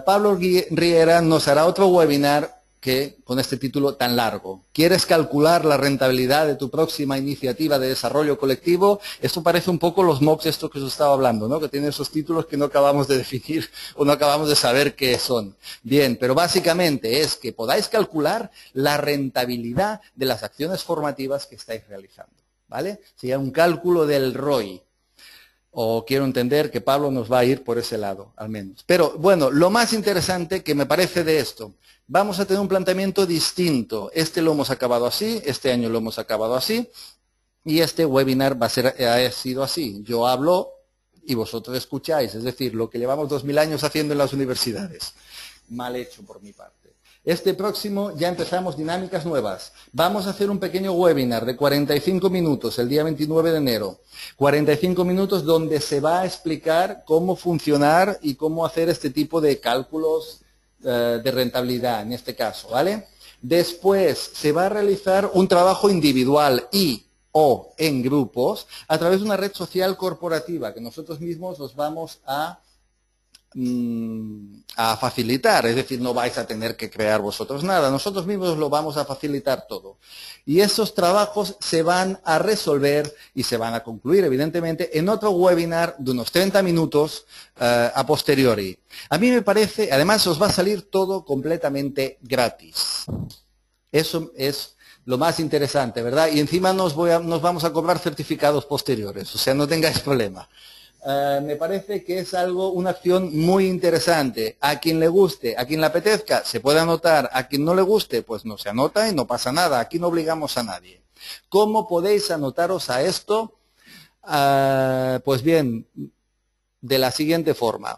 Pablo Riera nos hará otro webinar que con este título tan largo. ¿Quieres calcular la rentabilidad de tu próxima iniciativa de desarrollo colectivo? Esto parece un poco los mocks estos que os estaba hablando, ¿no? Que tienen esos títulos que no acabamos de definir o no acabamos de saber qué son. Bien, pero básicamente es que podáis calcular la rentabilidad de las acciones formativas que estáis realizando, ¿vale? Sería un cálculo del ROI. O quiero entender que Pablo nos va a ir por ese lado, al menos. Pero, bueno, lo más interesante que me parece de esto, vamos a tener un planteamiento distinto. Este lo hemos acabado así, este año lo hemos acabado así, y este webinar ha sido así. Yo hablo y vosotros escucháis, es decir, lo que llevamos 2000 años haciendo en las universidades. Mal hecho por mi parte. Este próximo ya empezamos dinámicas nuevas. Vamos a hacer un pequeño webinar de 45 minutos el día 29 de enero. 45 minutos donde se va a explicar cómo funcionar y cómo hacer este tipo de cálculos de rentabilidad en este caso, ¿vale? Después se va a realizar un trabajo individual o en grupos a través de una red social corporativa que nosotros mismos os vamos a facilitar, es decir, no vais a tener que crear vosotros nada, nosotros mismos lo vamos a facilitar todo. Y esos trabajos se van a resolver y se van a concluir, evidentemente, en otro webinar de unos 30 minutos a posteriori. A mí me parece, además os va a salir todo completamente gratis. Eso es lo más interesante, ¿verdad? Y encima nos vamos a cobrar certificados posteriores, o sea, no tengáis problema. Me parece que es una acción muy interesante. A quien le guste, a quien le apetezca, se puede anotar. A quien no le guste, pues no se anota y no pasa nada. Aquí no obligamos a nadie. ¿Cómo podéis anotaros a esto? Pues bien, de la siguiente forma.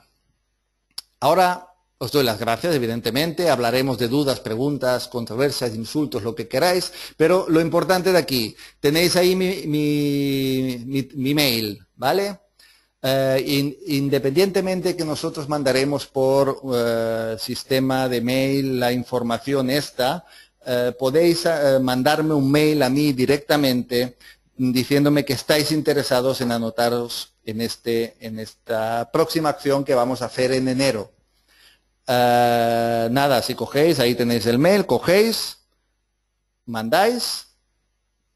Ahora os doy las gracias, evidentemente. Hablaremos de dudas, preguntas, controversias, insultos, lo que queráis. Pero lo importante de aquí, tenéis ahí mi mail, ¿vale? Independientemente que nosotros mandaremos por sistema de mail la información esta, podéis mandarme un mail a mí directamente diciéndome que estáis interesados en anotaros en esta próxima acción que vamos a hacer en enero. Nada, si cogéis, ahí tenéis el mail, cogéis, mandáis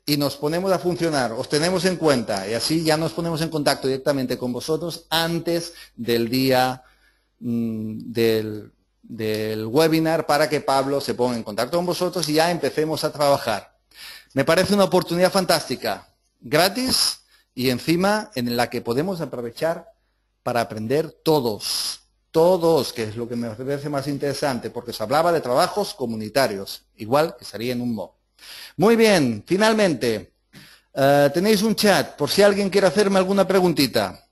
y nos ponemos a funcionar, os tenemos en cuenta y así ya nos ponemos en contacto directamente con vosotros antes del día del webinar para que Pablo se ponga en contacto con vosotros y ya empecemos a trabajar. Me parece una oportunidad fantástica, gratis y encima en la que podemos aprovechar para aprender todos, que es lo que me parece más interesante, porque se hablaba de trabajos comunitarios, igual que sería en un MOOC. Muy bien, finalmente, tenéis un chat por si alguien quiere hacerme alguna preguntita.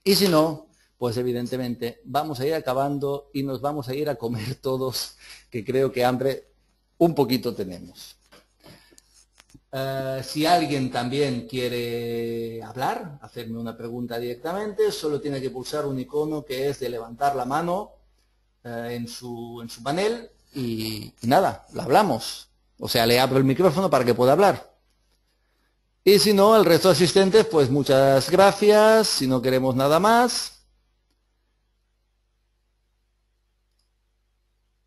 Y si no, pues evidentemente vamos a ir acabando y nos vamos a ir a comer todos, que creo que hambre un poquito tenemos. Si alguien también quiere hablar, hacerme una pregunta directamente, solo tiene que pulsar un icono que es de levantar la mano en su panel y nada, la hablamos. O sea, le abro el micrófono para que pueda hablar. Y si no, el resto de asistentes, pues muchas gracias. Si no queremos nada más.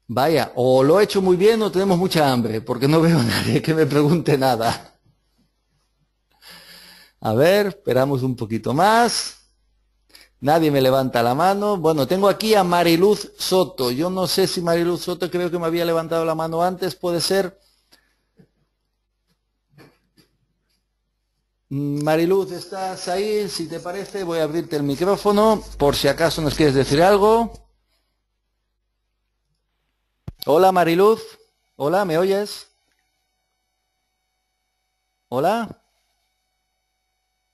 Vaya, o lo he hecho muy bien o tenemos mucha hambre, porque no veo a nadie que me pregunte nada. A ver, esperamos un poquito más. Nadie me levanta la mano. Bueno, tengo aquí a Mariluz Soto. Yo no sé si Mariluz Soto creo que me había levantado la mano antes, puede ser. Mariluz, ¿estás ahí? Si te parece, voy a abrirte el micrófono por si acaso nos quieres decir algo. Hola, Mariluz. Hola, ¿me oyes? Hola.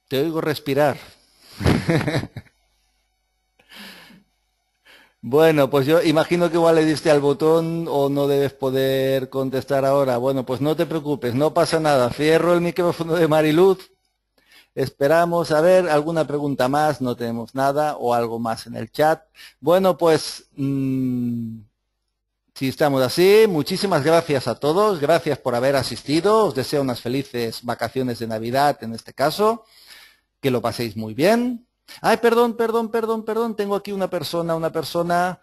Te oigo respirar. Bueno, pues yo imagino que igual le diste al botón o no debes poder contestar ahora. Bueno, pues no te preocupes, no pasa nada. Cierro el micrófono de Mariluz. Esperamos a ver alguna pregunta más, no tenemos nada o algo más en el chat. Bueno, pues si estamos así, muchísimas gracias a todos, gracias por haber asistido, os deseo unas felices vacaciones de Navidad en este caso, que lo paséis muy bien. Ay, perdón, tengo aquí una persona.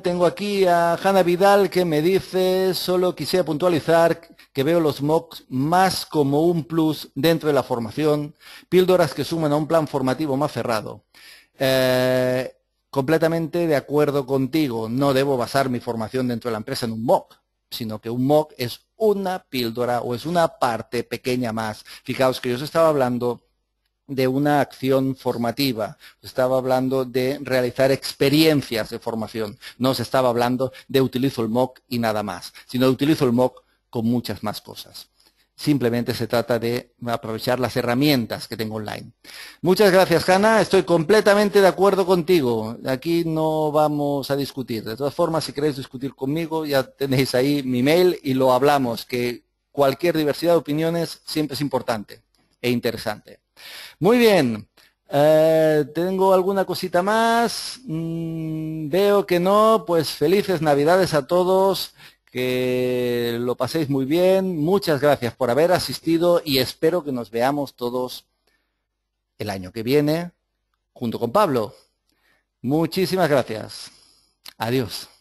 Tengo aquí a Hanna Vidal que me dice, solo quisiera puntualizar que veo los MOOCs más como un plus dentro de la formación, píldoras que suman a un plan formativo más cerrado. Completamente de acuerdo contigo, no debo basar mi formación dentro de la empresa en un MOOC, sino que un MOOC es una píldora o es una parte pequeña más. Fijaos que yo os estaba hablando de una acción formativa, estaba hablando de realizar experiencias de formación, no se estaba hablando de utilizo el MOOC y nada más, sino de utilizo el MOOC con muchas más cosas. Simplemente se trata de aprovechar las herramientas que tengo online. Muchas gracias, Hanna. Estoy completamente de acuerdo contigo. Aquí no vamos a discutir. De todas formas, si queréis discutir conmigo, ya tenéis ahí mi mail y lo hablamos, que cualquier diversidad de opiniones siempre es importante e interesante. Muy bien. ¿Tengo alguna cosita más? Veo que no. Pues felices Navidades a todos. Que lo paséis muy bien. Muchas gracias por haber asistido y espero que nos veamos todos el año que viene junto con Pablo. Muchísimas gracias. Adiós.